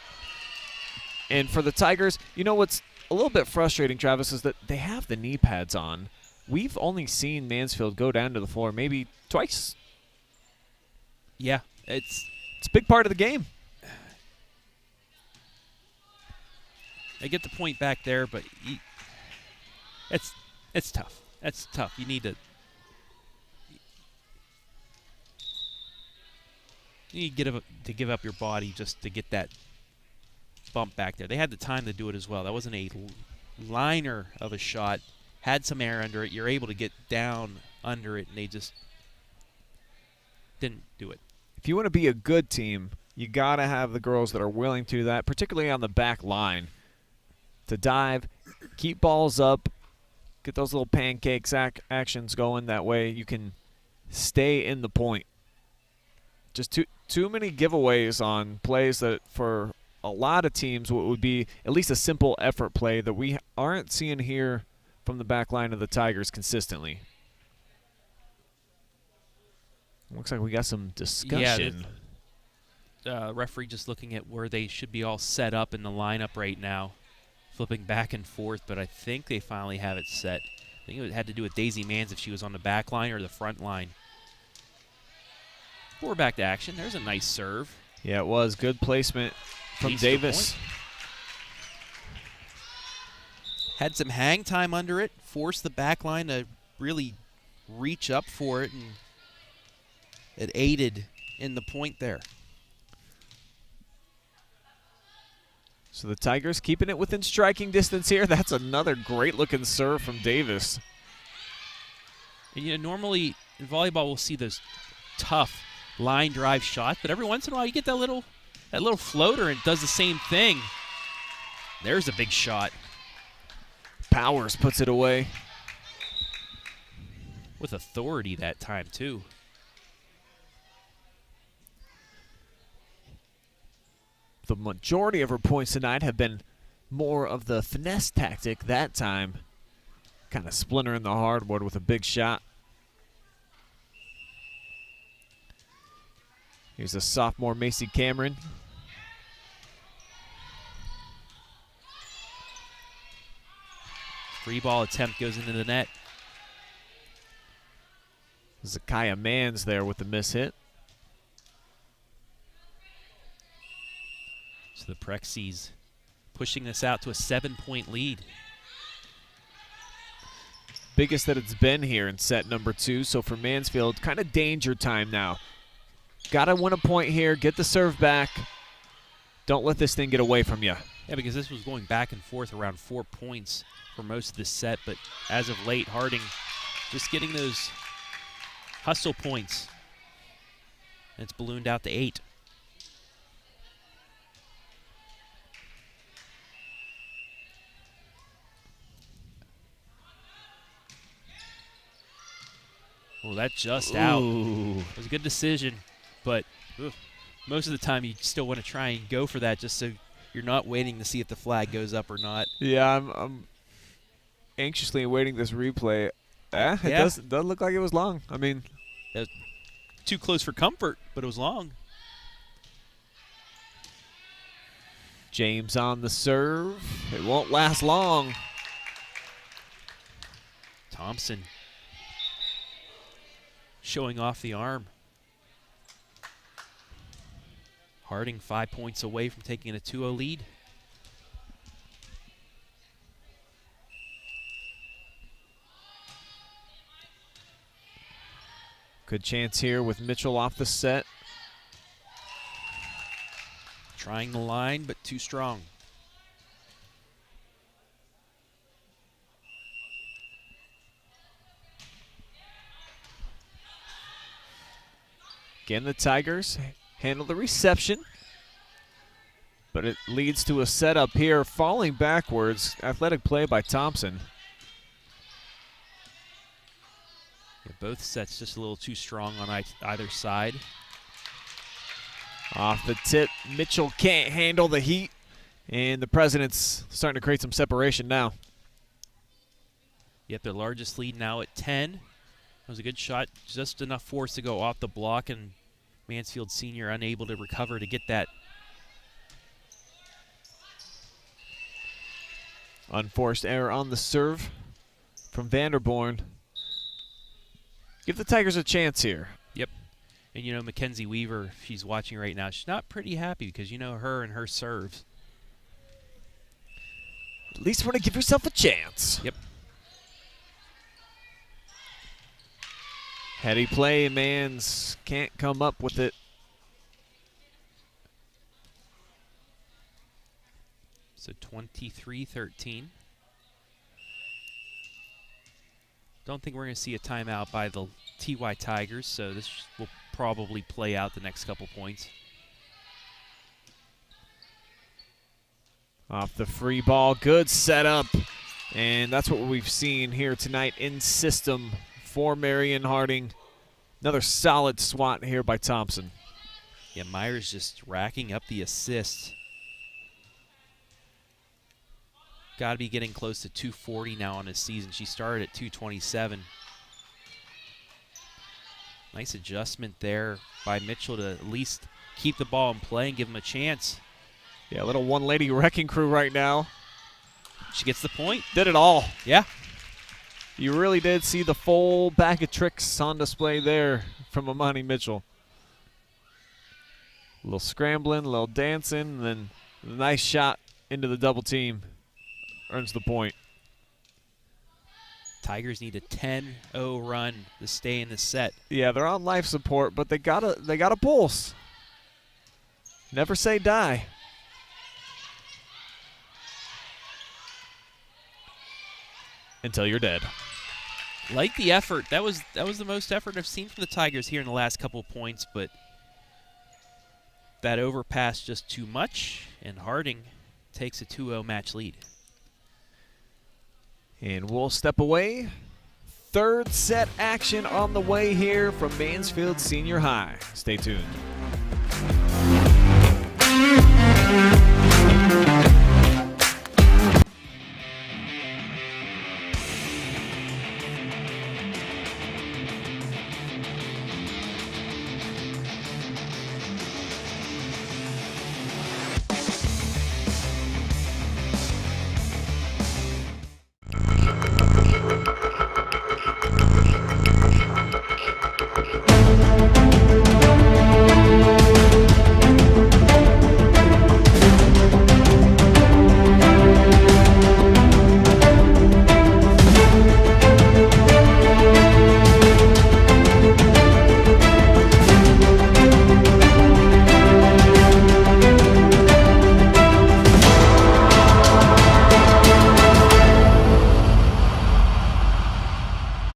And for the Tigers, you know what's a little bit frustrating, Travis, is that they have the knee pads on. We've only seen Mansfield go down to the floor maybe twice. Yeah, it's a big part of the game. I get the point back there, but it's tough. That's tough. You need to give up your body just to get that bump back there. They had the time to do it as well. That wasn't a liner of a shot. Had some air under it. You're able to get down under it, and they just didn't do it. If you want to be a good team, you got to have the girls that are willing to do that, particularly on the back line, to dive, keep balls up, get those little pancakes actions going. That way you can stay in the point. Just too many giveaways on plays that for a lot of teams what would be at least a simple effort play that we aren't seeing here from the back line of the Tigers consistently. Looks like we got some discussion. Yeah, referee just looking at where they should be all set up in the lineup right now, flipping back and forth, but I think they finally have it set. I think it had to do with Daisy Mans if she was on the back line or the front line. We're back to action. There's a nice serve. Yeah, it was. Good placement from Davis. Had some hang time under it, forced the back line to really reach up for it, and it aided in the point there. So the Tigers keeping it within striking distance here. That's another great-looking serve from Davis. And, you know, normally in volleyball we'll see those tough line drive shots, but every once in a while you get that little floater and it does the same thing. There's a big shot. Powers puts it away. With authority that time, too. The majority of her points tonight have been more of the finesse tactic that time. Kind of splintering the hardwood with a big shot. Here's a sophomore, Macy Cameron. Free ball attempt goes into the net. Zakaya Mans there with the miss hit. So the Prexies pushing this out to a 7-point lead. Biggest that it's been here in set number 2. So for Mansfield, kind of danger time now. Got to win a point here. Get the serve back. Don't let this thing get away from you. Yeah, because this was going back and forth around 4 points for most of this set. But as of late, Harding just getting those hustle points. And it's ballooned out to 8. Well, that just out. It was a good decision, but most of the time you still want to try and go for that just so you're not waiting to see if the flag goes up or not. Yeah, I'm anxiously awaiting this replay. It does look like it was long. I mean, it was too close for comfort, but it was long. James on the serve. It won't last long. Thompson showing off the arm. Harding 5 points away from taking a 2-0 lead. Good chance here with Mitchell off the set. Trying the line, but too strong. Again, the Tigers handle the reception, but it leads to a setup here, falling backwards. Athletic play by Thompson. Yeah, both sets just a little too strong on either side. Off the tip, Mitchell can't handle the heat, and the President's starting to create some separation now. Yep, their largest lead now at 10. It was a good shot, just enough force to go off the block, and Mansfield Senior unable to recover to get that. Unforced error on the serve from Vanderborn. Give the Tigers a chance here. Yep. And you know, Mackenzie Weaver, if she's watching right now, she's not pretty happy because you know her and her serves. At least want to give yourself a chance. Yep. Heady play, Mans can't come up with it. So 23-13. Don't think we're going to see a timeout by the TY Tigers, so this will probably play out the next couple points. Off the free ball, good setup. And that's what we've seen here tonight in system for Marion Harding. Another solid swat here by Thompson. Yeah, Myers just racking up the assists. Got to be getting close to 240 now on his season. She started at 227. Nice adjustment there by Mitchell to at least keep the ball in play and give him a chance. Yeah, a little one-lady wrecking crew right now. She gets the point. Did it all. Yeah. You really did see the full bag of tricks on display there from Amani Mitchell. A little scrambling, a little dancing, and then a nice shot into the double team. Earns the point. Tigers need a 10-0 run to stay in the set. Yeah, they're on life support, but they got a pulse. Never say die. Until you're dead. Like the effort. That was the most effort I've seen from the Tigers here in the last couple of points, but that overpass just too much, and Harding takes a 2-0 match lead. And we'll step away. Third set action on the way here from Mansfield Senior High. Stay tuned.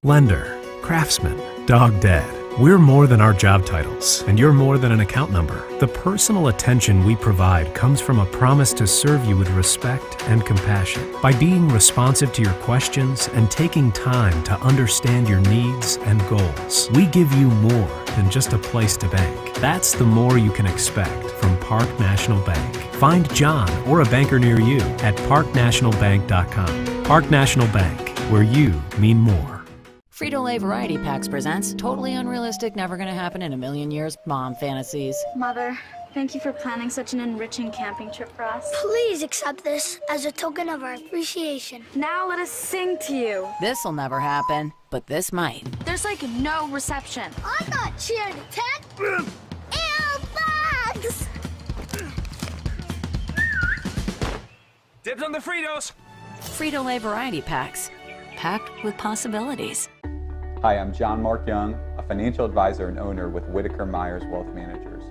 Lender, craftsman, dog dead. We're more than our job titles, and you're more than an account number. The personal attention we provide comes from a promise to serve you with respect and compassion. By being responsive to your questions and taking time to understand your needs and goals, we give you more than just a place to bank. That's the more you can expect from Park National Bank. Find John or a banker near you at parknationalbank.com. Park National Bank, where you mean more. Frito-Lay Variety Packs presents totally unrealistic, never gonna happen in a million years mom fantasies. Mother, thank you for planning such an enriching camping trip for us. Please accept this as a token of our appreciation. Now let us sing to you. This'll never happen, but this might. There's like no reception. I'm not cheer to 10. Ew, bugs! Dibs on the Fritos! Frito-Lay Variety Packs, packed with possibilities. Hi, I'm John Mark Young, a financial advisor and owner with Whitaker-Myers Wealth Managers.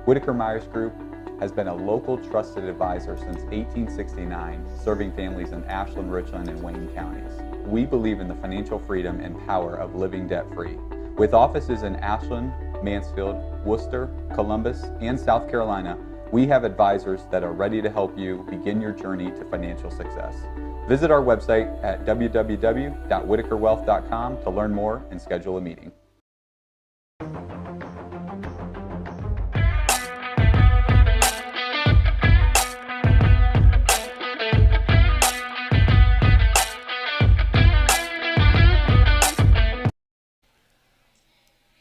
Whitaker-Myers Group has been a local trusted advisor since 1869, serving families in Ashland, Richland, and Wayne counties. We believe in the financial freedom and power of living debt-free. With offices in Ashland, Mansfield, Worcester, Columbus, and South Carolina, we have advisors that are ready to help you begin your journey to financial success. Visit our website at www.whitakerwealth.com to learn more and schedule a meeting.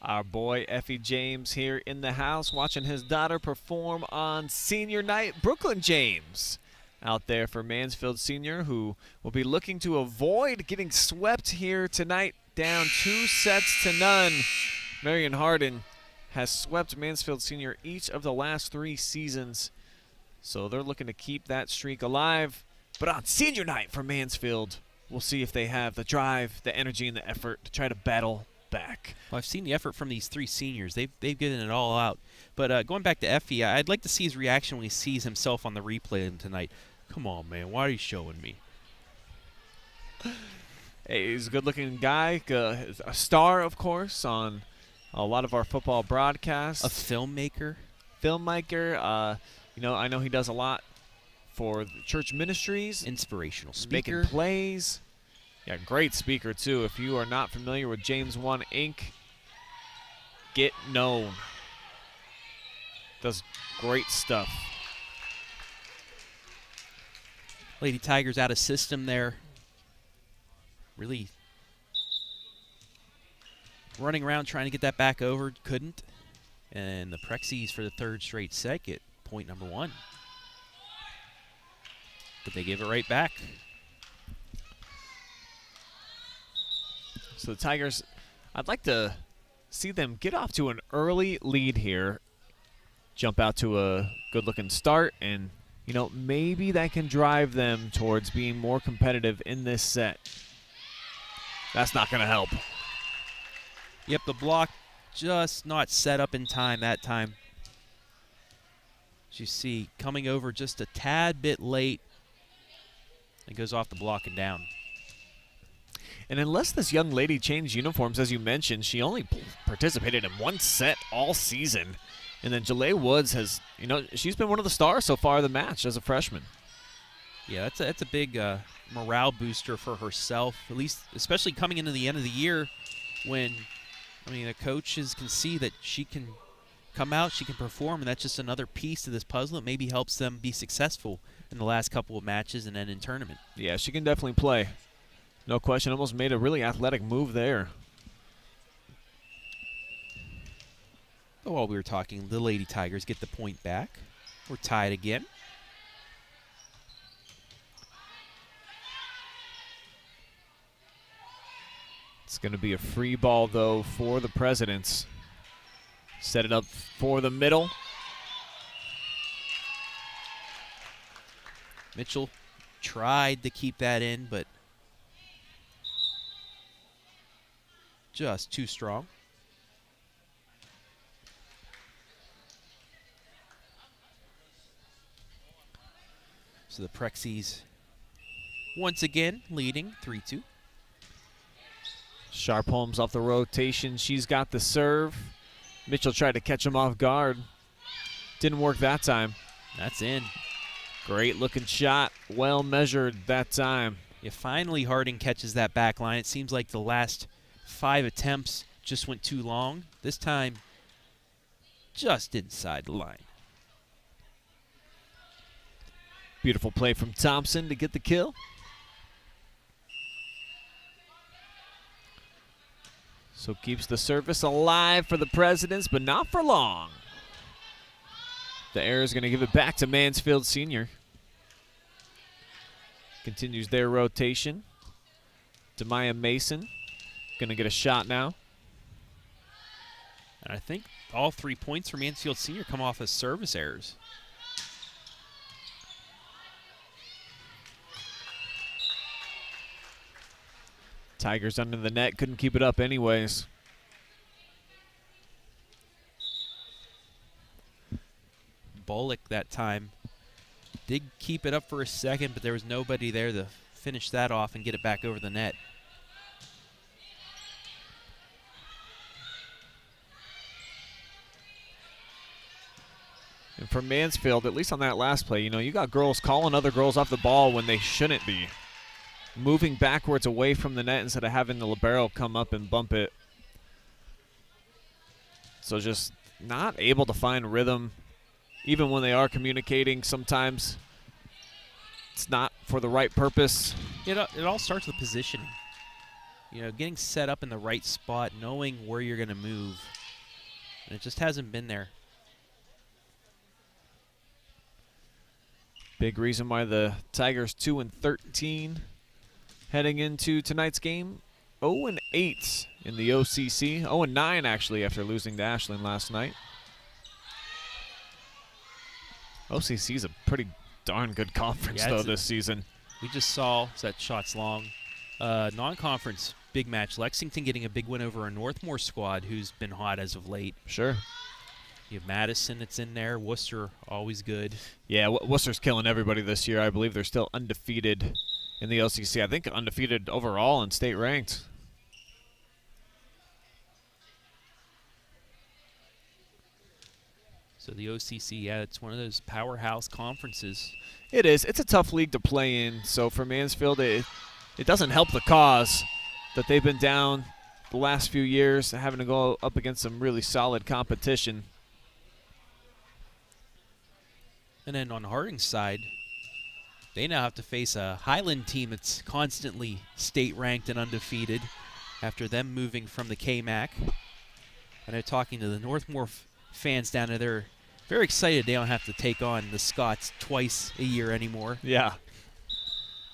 Our boy Effie James here in the house watching his daughter perform on senior night. Brooklyn James out there for Mansfield Senior, who will be looking to avoid getting swept here tonight, down 2-0. Marion Harding has swept Mansfield Senior each of the last 3 seasons, so they're looking to keep that streak alive. But on senior night for Mansfield, we'll see if they have the drive, the energy, and the effort to try to battle back. Well, I've seen the effort from these 3 seniors. They've given it all out. But going back to Effie, I'd like to see his reaction when he sees himself on the replay tonight. Come on, man. Why are you showing me? Hey, he's a good-looking guy, a star, of course, on a lot of our football broadcasts. A filmmaker. You know, I know he does a lot for the church ministries. Inspirational speaker. Making plays. Yeah, great speaker, too. If you are not familiar with James 1 Inc., get known. Does great stuff. Lady Tigers out of system there. Really running around trying to get that back over. Couldn't. And the Prexies for the 3rd straight set get point number 1. But they give it right back. So the Tigers, I'd like to see them get off to an early lead here, jump out to a good-looking start, and, you know, maybe that can drive them towards being more competitive in this set. That's not going to help. Yep, the block just not set up in time that time. As you see, coming over just a tad bit late. It goes off the block and down. And unless this young lady changed uniforms, as you mentioned, she only participated in 1 set all season. And then Jalea Woods has, you know, she's been one of the stars so far of the match as a freshman. Yeah, that's a big morale booster for herself, at least, especially coming into the end of the year when, I mean, the coaches can see that she can come out, she can perform, and that's just another piece to this puzzle. It maybe helps them be successful in the last couple of matches and then in tournament. Yeah, she can definitely play. No question, almost made a really athletic move there. But while we were talking, the Lady Tigers get the point back. We're tied again. It's going to be a free ball, though, for the Presidents. Set it up for the middle. Mitchell tried to keep that in, but just too strong. So the Prexies once again leading 3-2. Sharp Holmes off the rotation. She's got the serve. Mitchell tried to catch him off guard. Didn't work that time. That's in. Great looking shot. Well measured that time. Yeah, finally Harding catches that back line. It seems like the last 5 attempts just went too long. This time, just inside the line. Beautiful play from Thompson to get the kill. So keeps the service alive for the Presidents, but not for long. The error is going to give it back to Mansfield Senior. Continues their rotation. Demaya Mason going to get a shot now. And I think all 3 points for Mansfield Senior come off as service errors. Tigers under the net, couldn't keep it up anyways. Bullock that time did keep it up for a second, but there was nobody there to finish that off and get it back over the net. And for Mansfield, at least on that last play, you got girls calling other girls off the ball when they shouldn't be. Moving backwards away from the net instead of having the libero come up and bump it. So just not able to find rhythm. Even when they are communicating, sometimes it's not for the right purpose. It all starts with positioning. Getting set up in the right spot, knowing where you're going to move. And it just hasn't been there. Big reason why the Tigers 2-13 heading into tonight's game. 0-8 in the OCC. 0-9 actually after losing to Ashland last night. OCC is a pretty darn good conference though this season. We just saw that shots long. Non-conference big match. Lexington getting a big win over a Northmore squad who's been hot as of late. Sure. You have Madison that's in there. Worcester, always good. Yeah, Worcester's killing everybody this year. I believe they're still undefeated in the OCC. I think undefeated overall and state ranked. So the OCC, yeah, it's one of those powerhouse conferences. It is. It's a tough league to play in. So for Mansfield, it doesn't help the cause that they've been down the last few years, having to go up against some really solid competition. And then on Harding's side, they now have to face a Highland team that's constantly state-ranked and undefeated after them moving from the KMAC. And they're talking to the Northmore fans down there. They're very excited they don't have to take on the Scots twice a year anymore. Yeah.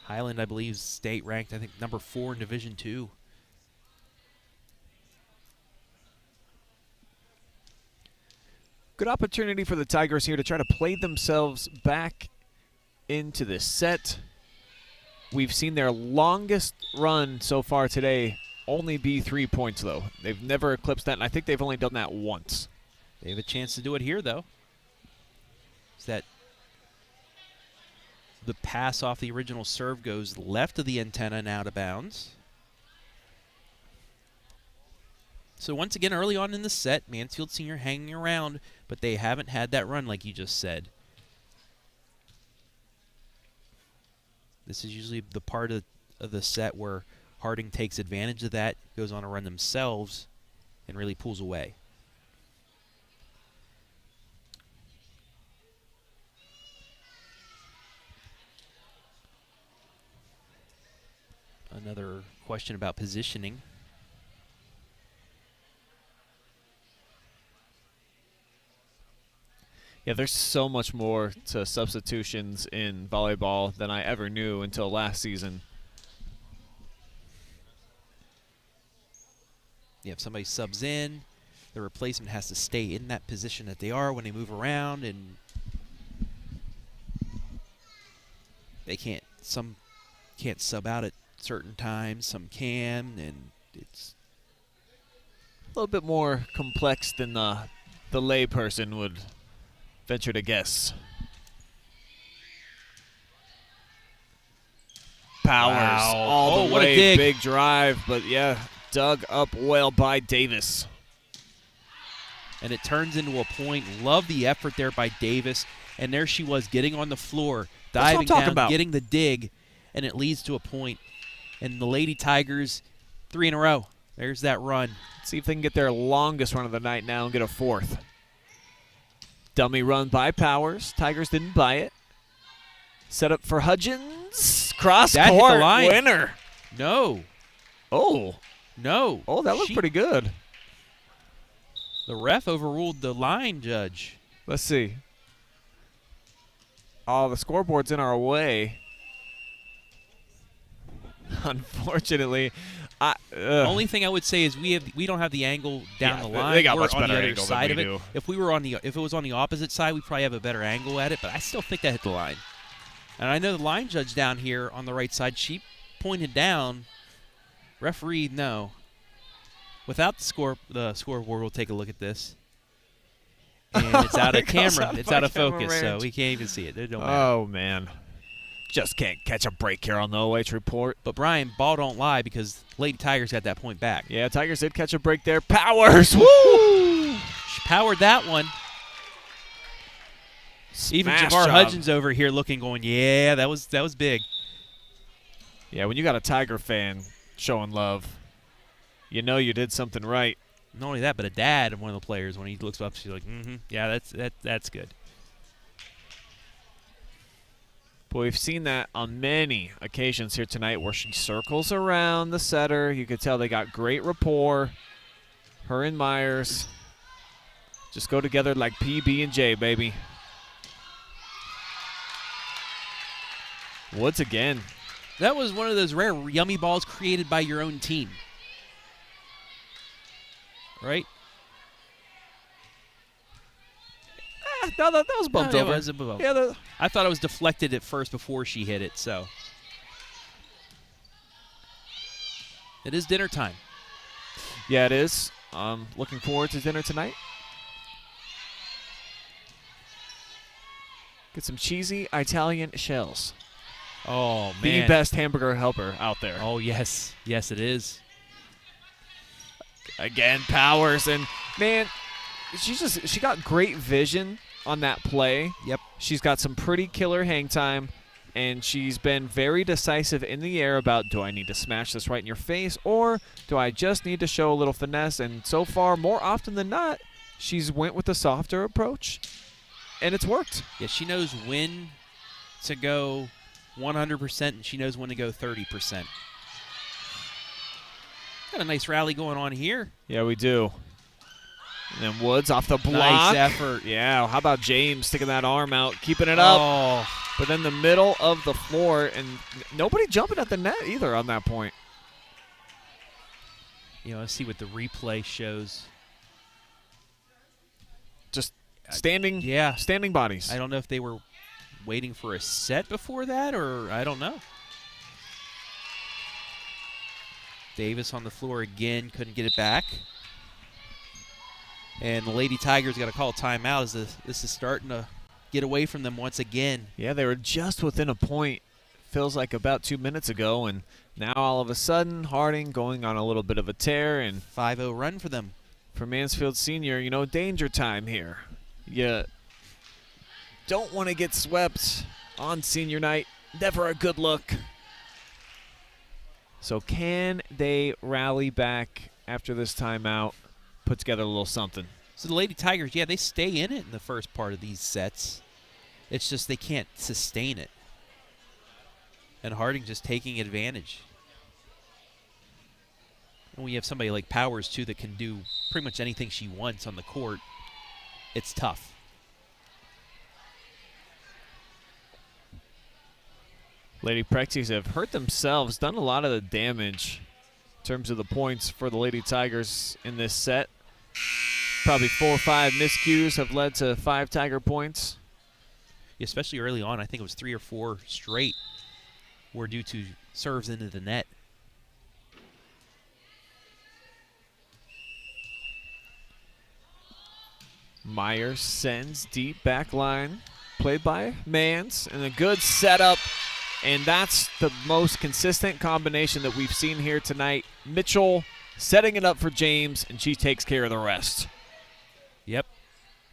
Highland, I believe, is state-ranked, I think, number 4 in Division II. Good opportunity for the Tigers here to try to play themselves back into this set. We've seen their longest run so far today only be 3 points, though. They've never eclipsed that, and I think they've only done that once. They have a chance to do it here, though. Is that the pass off the original serve goes left of the antenna and out of bounds. So once again, early on in the set, Mansfield Senior hanging around, but they haven't had that run like you just said. This is usually the part of the set where Harding takes advantage of that, goes on a run themselves, and really pulls away. Another question about positioning. Yeah, there's so much more to substitutions in volleyball than I ever knew until last season. Yeah, if somebody subs in, the replacement has to stay in that position that they are when they move around, and they can't. Some can't sub out at certain times, some can, and it's A little bit more complex than the lay person would venture to guess. Powers all the what a way, dig. big drive, but yeah, dug up well by Davis. and it turns into a point. Love the effort there by Davis, and there she was getting on the floor, diving down, getting the dig, and it leads to a point. And the Lady Tigers, 3 in a row. There's that run. See if they can get their longest run of the night now and get a fourth. Dummy run by Powers. Tigers didn't buy it. Set up for Hudgens. Cross That hit court the line. winner. No. Oh. No. Oh, that looked pretty good. The ref overruled the line judge. Let's see. Oh, the scoreboard's in our way. Unfortunately. Only thing I would say is we don't have the angle down the line. They got We're much on better the other angle side than we of it. do. If it was on the opposite side, we'd probably have a better angle at it, but I still think that hit the line. And I know the line judge down here on the right side, she pointed down. Referee, no. Without the scoreboard, we'll take a look at this. And it's out of camera. It's out of focus, so we can't even see it. It don't matter. Oh, man. Just can't catch a break here on the OH report. But, Brian, ball don't lie because Lady Tigers got that point back. Yeah, Tigers did catch a break there. Powers! Woo! She powered that one. Even Smash Jamar job. Hudgens over here going, yeah, that was big. Yeah, when you got a Tiger fan showing love, you know you did something right. Not only that, but a dad of one of the players, when he looks up, she's like, yeah, that's good. Boy, we've seen that on many occasions here tonight where she circles around the setter. You could tell they got great rapport. Her and Myers just go together like PB and J, baby. Woods again. That was one of those rare yummy balls created by your own team. Right? No, that was bumped over. It was above. Yeah, I thought it was deflected at first before she hit it, so. It is dinner time. yeah, it is. Looking forward to dinner tonight. Get some cheesy Italian shells. Oh, man. The best hamburger helper out there. Oh, yes. Yes, it is. Again, Powers, and man, she got great vision on that play. Yep. She's got some pretty killer hang time, and she's been very decisive in the air about, do I need to smash this right in your face, or do I just need to show a little finesse? And so far, more often than not, she's went with the softer approach, and it's worked. Yeah, she knows when to go 100%, and she knows when to go 30%. Got a nice rally going on here. Yeah, we do. And then Woods off the block. Nice effort. Yeah, how about James sticking that arm out, keeping it up. Oh. But then the middle of the floor, and nobody jumping at the net either on that point. You know, let's see what the replay shows. Just standing, standing bodies. I don't know if they were waiting for a set before that, or I don't know. Davis on the floor again, couldn't get it back. And the Lady Tigers got to call timeout as this is starting to get away from them once again. Yeah, they were just within a point, feels like about 2 minutes ago, and now all of a sudden Harding going on a little bit of a tear, and 5-0 run for them. For Mansfield Senior, you know, danger time here. You don't want to get swept on senior night. Never a good look. So can they rally back after this timeout, put together a little something? So the Lady Tigers, yeah, they stay in it in the first part of these sets. It's just they can't sustain it. And Harding just taking advantage. And when you have somebody like Powers, too, that can do pretty much anything she wants on the court, it's tough. Lady Prexies have hurt themselves, done a lot of the damage in terms of the points for the Lady Tigers in this set. Probably 4 or 5 miscues have led to 5 Tiger points. Especially early on, I think it was 3 or 4 straight were due to serves into the net. Myers sends deep back line, played by Mans, and a good setup. And that's the most consistent combination that we've seen here tonight. Mitchell setting it up for James, and she takes care of the rest. Yep.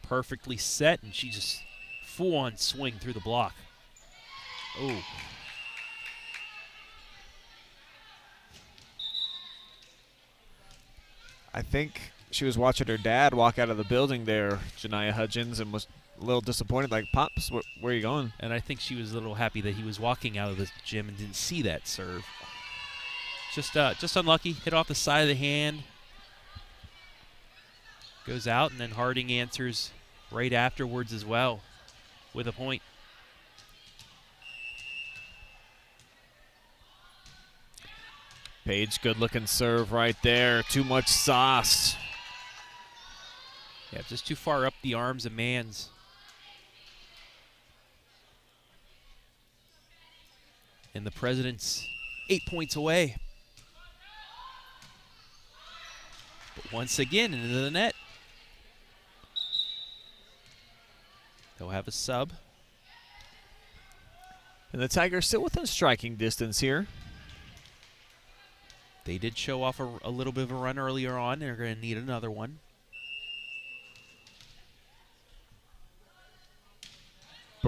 Perfectly set, and she just full-on swing through the block. Oh. I think she was watching her dad walk out of the building there, Janiah Hudgens, and was a little disappointed, like, Pops, where are you going? And I think she was a little happy that he was walking out of the gym and didn't see that serve. Just unlucky. Hit off the side of the hand. Goes out, and then Harding answers right afterwards as well with a point. Page, good-looking serve right there. Too much sauce. Yeah, just too far up the arms of Mans. And the President's 8 points away. But once again, into the net. They'll have a sub. And the Tigers still within striking distance here. They did show off a little bit of a run earlier on. They're going to need another one.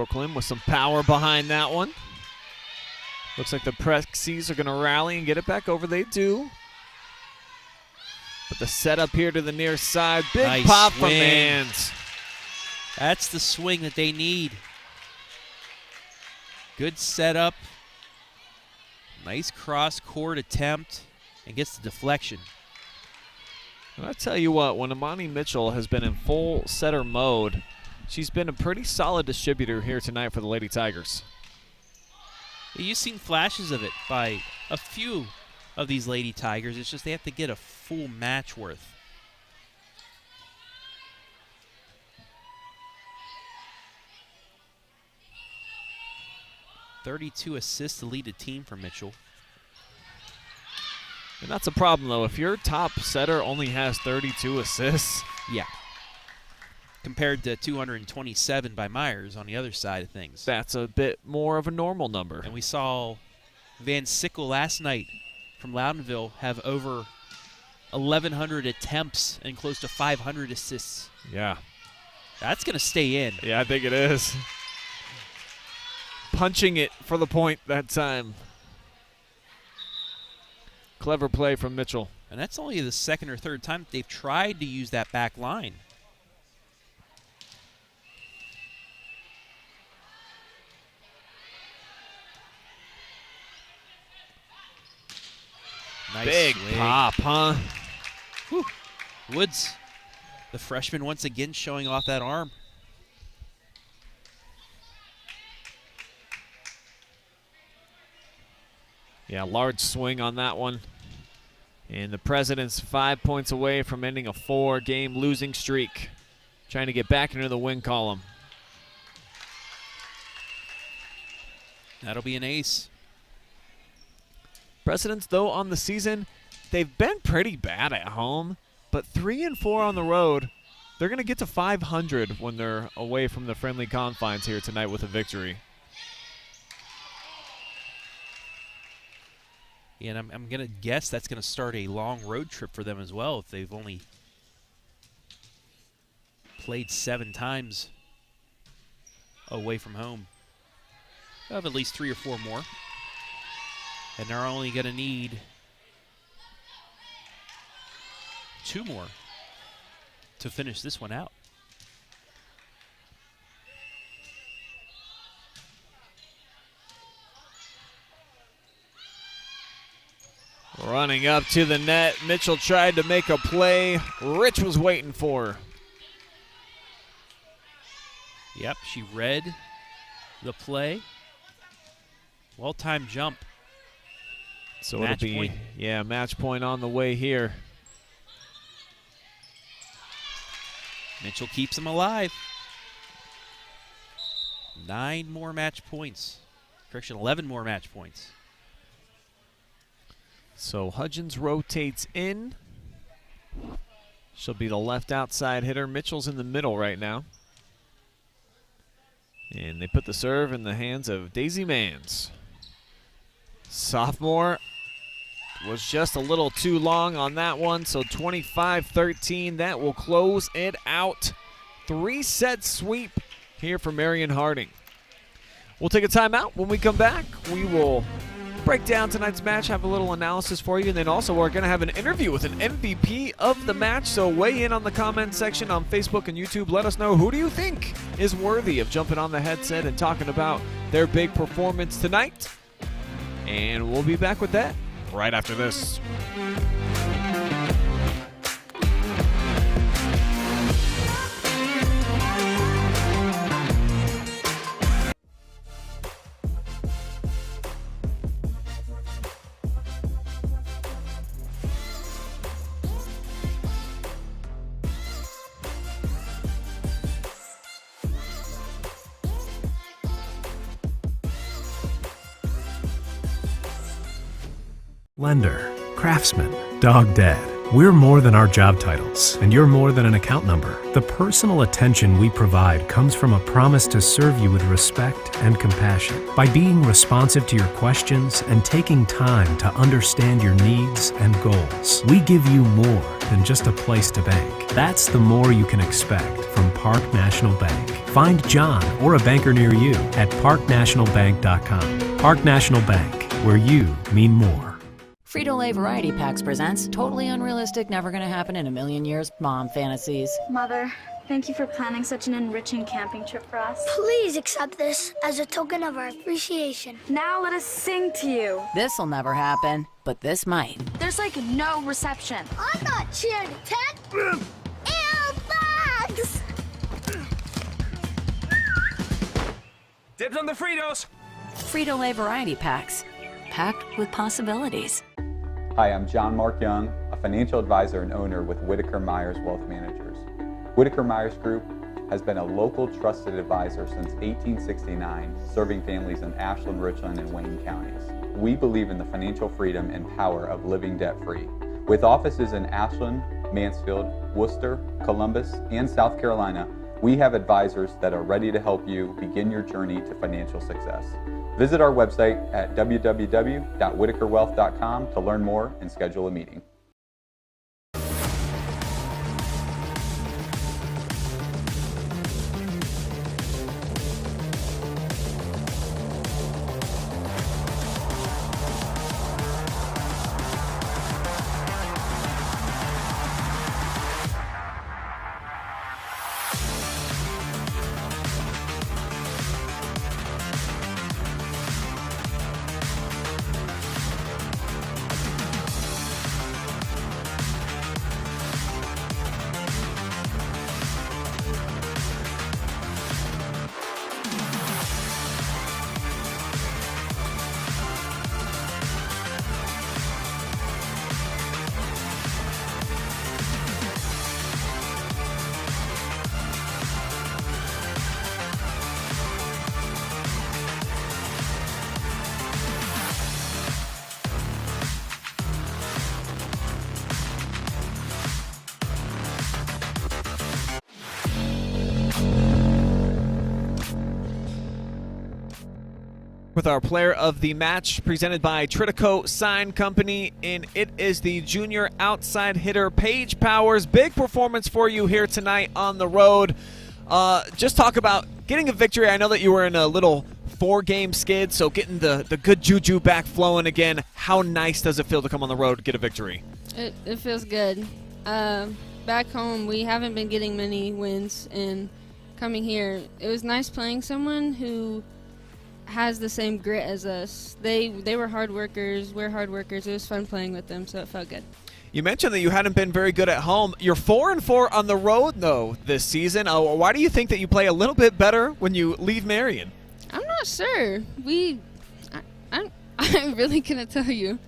Brooklyn with some power behind that one. Looks like the Prexies are going to rally and get it back over. They do. But the setup here to the near side. Big Nice pop from swing. Mans. That's the swing that they need. Good setup. Nice cross-court attempt. And gets the deflection. And I tell you what, when Amani Mitchell has been in full setter mode, she's been a pretty solid distributor here tonight for the Lady Tigers. You've seen flashes of it by a few of these Lady Tigers. It's just they have to get a full match worth. .32 assists to lead a team for Mitchell. And that's a problem, though. If your top setter only has 32 assists. Yeah. Compared to 227 by Myers on the other side of things. That's a bit more of a normal number. And we saw Van Sickle last night from Loudonville have over 1,100 attempts and close to 500 assists. Yeah. That's going to stay in. Yeah, I think it is. Punching it for the point that time. Clever play from Mitchell. And that's only the second or third time they've tried to use that back line. Nice Big swing. pop, huh? Whew. Woods, the freshman, once again showing off that arm. Yeah, large swing on that one. And the Presidents 5 points away from ending a 4-game losing streak. Trying to get back into the win column. That'll be an ace. Presidents, though, on the season, they've been pretty bad at home, but 3 and 4 on the road. They're going to get to 500 when they're away from the friendly confines here tonight with a victory. And I'm going to guess that's going to start a long road trip for them as well if they've only played 7 times away from home. They'll have at least 3 or 4 more. And they're only going to need 2 more to finish this one out. Running up to the net. Mitchell tried to make a play. Rich was waiting for her. Yep, she read the play. Well-timed jump. So Match it'll be, point. yeah, match point on the way here. Mitchell keeps them alive. 9 more match points. Correction, 11 more match points. So Hudgens rotates in. She'll be the left outside hitter. Mitchell's in the middle right now. And they put the serve in the hands of Daisy Mans. Sophomore was just a little too long on that one, so 25-13. That will close it out. 3-set sweep here for Marion Harding. We'll take a timeout. When we come back, we will break down tonight's match, have a little analysis for you, and then also we're going to have an interview with an MVP of the match. So weigh in on the comment section on Facebook and YouTube. Let us know, who do you think is worthy of jumping on the headset and talking about their big performance tonight? And we'll be back with that right after this. Lender, craftsman, dog dead. We're more than our job titles, and you're more than an account number. The personal attention we provide comes from a promise to serve you with respect and compassion. By being responsive to your questions and taking time to understand your needs and goals, we give you more than just a place to bank. That's the more you can expect from Park National Bank. Find John or a banker near you at parknationalbank.com. Park National Bank, where you mean more. Frito-Lay Variety Packs presents totally unrealistic, never gonna happen in a million years mom fantasies. Mother, thank you for planning such an enriching camping trip for us. Please accept this as a token of our appreciation. Now let us sing to you. This'll never happen, but this might. There's like no reception. I'm not cheering, Ted. Ew, bugs! Dibs on the Fritos. Frito-Lay Variety Packs, packed with possibilities. Hi, I'm John Mark Young, a financial advisor and owner with Whitaker-Myers Wealth Managers. Whitaker-Myers Group has been a local trusted advisor since 1869, serving families in Ashland, Richland, and Wayne counties. We believe in the financial freedom and power of living debt-free. With offices in Ashland, Mansfield, Worcester, Columbus, and South Carolina, we have advisors that are ready to help you begin your journey to financial success. Visit our website at www.whitakerwealth.com to learn more and schedule a meeting. With our player of the match presented by Tridico Sign Company, and it is the junior outside hitter Paige Powers. Big performance for you here tonight on the road. Just talk about getting a victory. I know that you were in a little 4-game skid, so getting the good juju back flowing again. How nice does it feel to come on the road to get a victory? It feels good. Back home, we haven't been getting many wins, and coming here, it was nice playing someone who has the same grit as us. They were hard workers. We're hard workers. It was fun playing with them, so it felt good. You mentioned that you hadn't been very good at home. You're 4-4 on the road, though, this season. Why do you think that you play a little bit better when you leave Marion? I'm not sure. I'm really gonna tell you.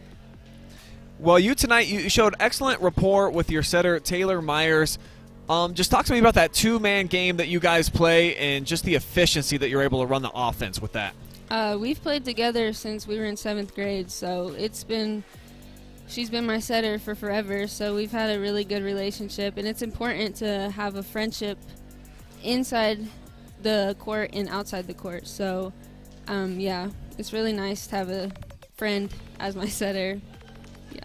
Well, tonight you showed excellent rapport with your setter Taylor Myers. Just talk to me about that 2-man game that you guys play and just the efficiency that you're able to run the offense with that. We've played together since we were in 7th grade, so she's been my setter for forever, so we've had a really good relationship, and it's important to have a friendship inside the court and outside the court. So, yeah, it's really nice to have a friend as my setter. Yeah.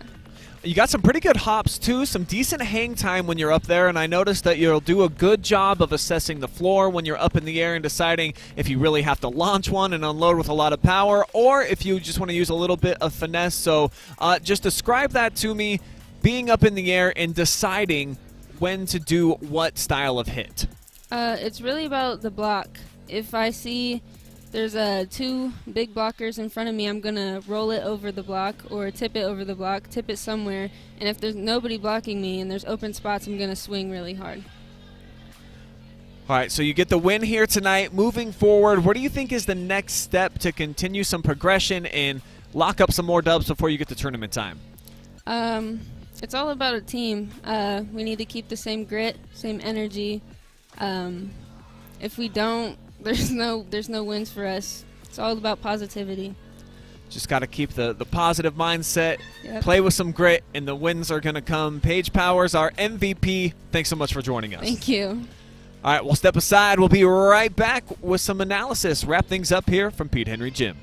You got some pretty good hops, too, some decent hang time when you're up there, and I noticed that you'll do a good job of assessing the floor when you're up in the air and deciding if you really have to launch one and unload with a lot of power or if you just want to use a little bit of finesse. So just describe that to me, being up in the air and deciding when to do what style of hit. It's really about the block. If I see there's 2 big blockers in front of me, I'm going to roll it over the block or tip it over the block, tip it somewhere. And if there's nobody blocking me and there's open spots, I'm going to swing really hard. All right, so you get the win here tonight. Moving forward, what do you think is the next step to continue some progression and lock up some more dubs before you get to tournament time? It's all about a team. We need to keep the same grit, same energy. If we don't, there's no wins for us. It's all about positivity. Just got to keep the positive mindset, Yep. Play with some grit, and the wins are going to come. Paige Powers, our MVP, thanks so much for joining us. Thank you. All right, we'll step aside. We'll be right back with some analysis. Wrap things up here from Pete Henry Gym.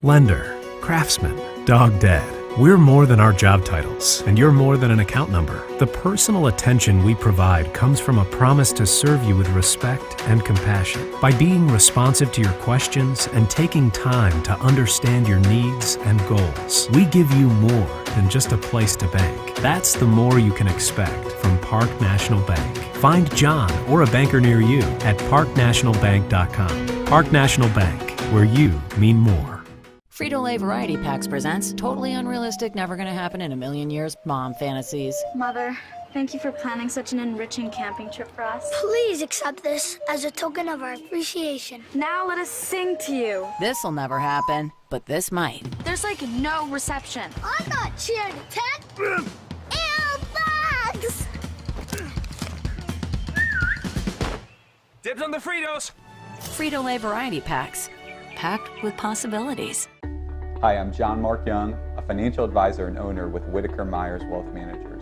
lender, craftsman, dog dead. We're more than our job titles, and you're more than an account number. The personal attention we provide comes from a promise to serve you with respect and compassion. By being responsive to your questions and taking time to understand your needs and goals, we give you more than just a place to bank. That's the more you can expect from Park National Bank. Find John or a banker near you at parknationalbank.com. Park National Bank, where you mean more. Frito-Lay Variety Packs presents totally unrealistic, never gonna happen in a million years mom fantasies. Mother, thank you for planning such an enriching camping trip for us. Please accept this as a token of our appreciation. Now let us sing to you. This'll never happen, but this might. There's like no reception. I got cheer to attack. Ew, bugs! Dibs on the Fritos. Frito-Lay Variety Packs, packed with possibilities. Hi, I'm John Mark Young, a financial advisor and owner with Whitaker-Myers Wealth Managers.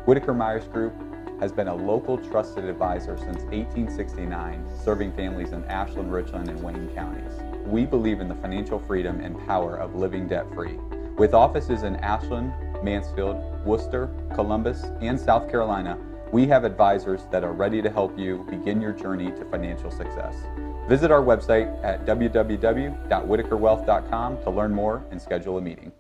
Whitaker-Myers Group has been a local trusted advisor since 1869, serving families in Ashland, Richland, and Wayne counties. We believe in the financial freedom and power of living debt-free. With offices in Ashland, Mansfield, Worcester, Columbus, and South Carolina, we have advisors that are ready to help you begin your journey to financial success. Visit our website at www.whitakerwealth.com to learn more and schedule a meeting.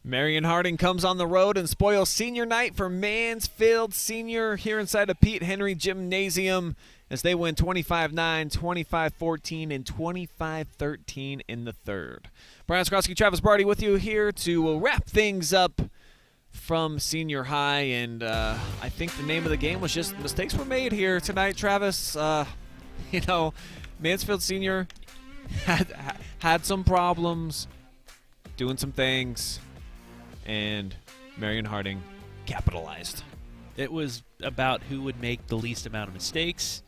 Marion Harding comes on the road and spoils senior night for Mansfield Senior here inside of Pete Henry Gymnasium as they win 25-9, 25-14, and 25-13 in the third. Brian Skrosky, Travis Barty with you here to wrap things up from senior high, and I think the name of the game was just mistakes were made here tonight, Travis. Mansfield Senior had some problems doing some things, and Marion Harding capitalized. It was about who would make the least amount of mistakes.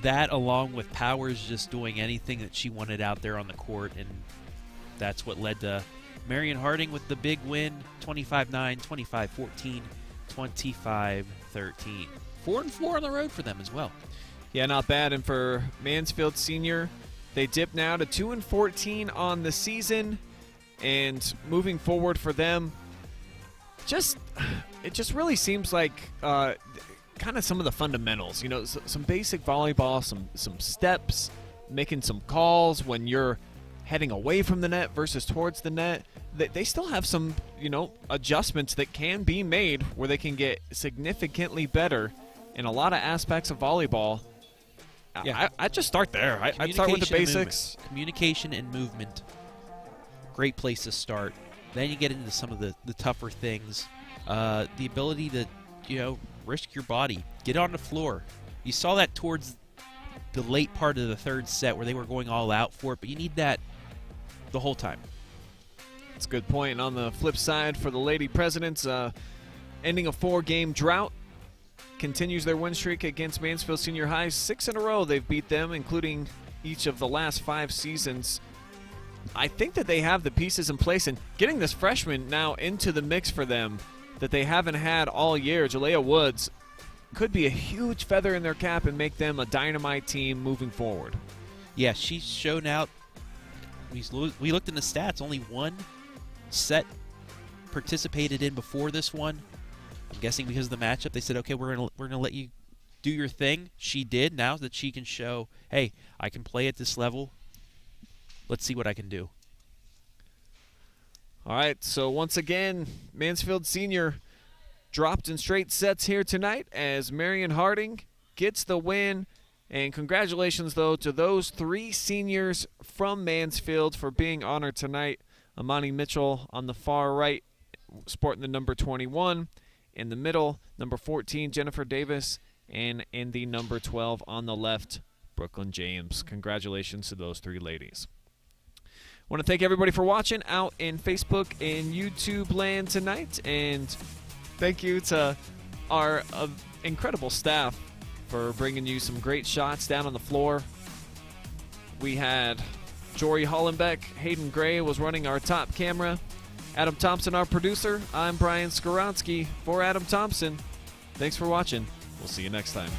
That, along with Powers just doing anything that she wanted out there on the court, and that's what led to Marion Harding with the big win, 25-9, 25-14, 25-13. 4-4 on the road for them as well. Yeah, not bad. And for Mansfield Senior, they dip now to 2-14 on the season, and moving forward for them, it just really seems like kind of some of the fundamentals, some basic volleyball, some steps, making some calls when you're heading away from the net versus towards the net. They still have some, adjustments that can be made where they can get significantly better in a lot of aspects of volleyball. Yeah. I'd just start there. I'd start with the basics. Communication and movement. Great place to start. Then you get into some of the tougher things. The ability to, risk your body. Get on the floor. You saw that towards the late part of the third set where they were going all out for it, but you need that the whole time. That's a good point. And on the flip side, for the Lady Presidents, ending a 4-game drought, continues their win streak against Mansfield Senior High. 6 in a row they've beat them, including each of the last 5 seasons. I think that they have the pieces in place, and getting this freshman now into the mix for them that they haven't had all year, Jalea Woods, could be a huge feather in their cap and make them a dynamite team moving forward. Yeah, she's shown out. We looked in the stats. Only one set participated in before this one. I'm guessing because of the matchup, they said, okay, we're gonna let you do your thing. She did. Now that she can show, hey, I can play at this level. Let's see what I can do. All right, so once again, Mansfield Senior dropped in straight sets here tonight as Marion Harding gets the win. And congratulations, though, to those 3 seniors from Mansfield for being honored tonight. Amani Mitchell on the far right, sporting the number 21. In the middle, number 14, Jennifer Davis. And in the number 12 on the left, Brooklyn James. Congratulations to those 3 ladies. I want to thank everybody for watching out in Facebook and YouTube land tonight. And thank you to our incredible staff for bringing you some great shots down on the floor. We had Jory Hollenbeck, Hayden Gray was running our top camera, Adam Thompson, our producer. I'm Brian Skoronsky for Adam Thompson. Thanks for watching. We'll see you next time.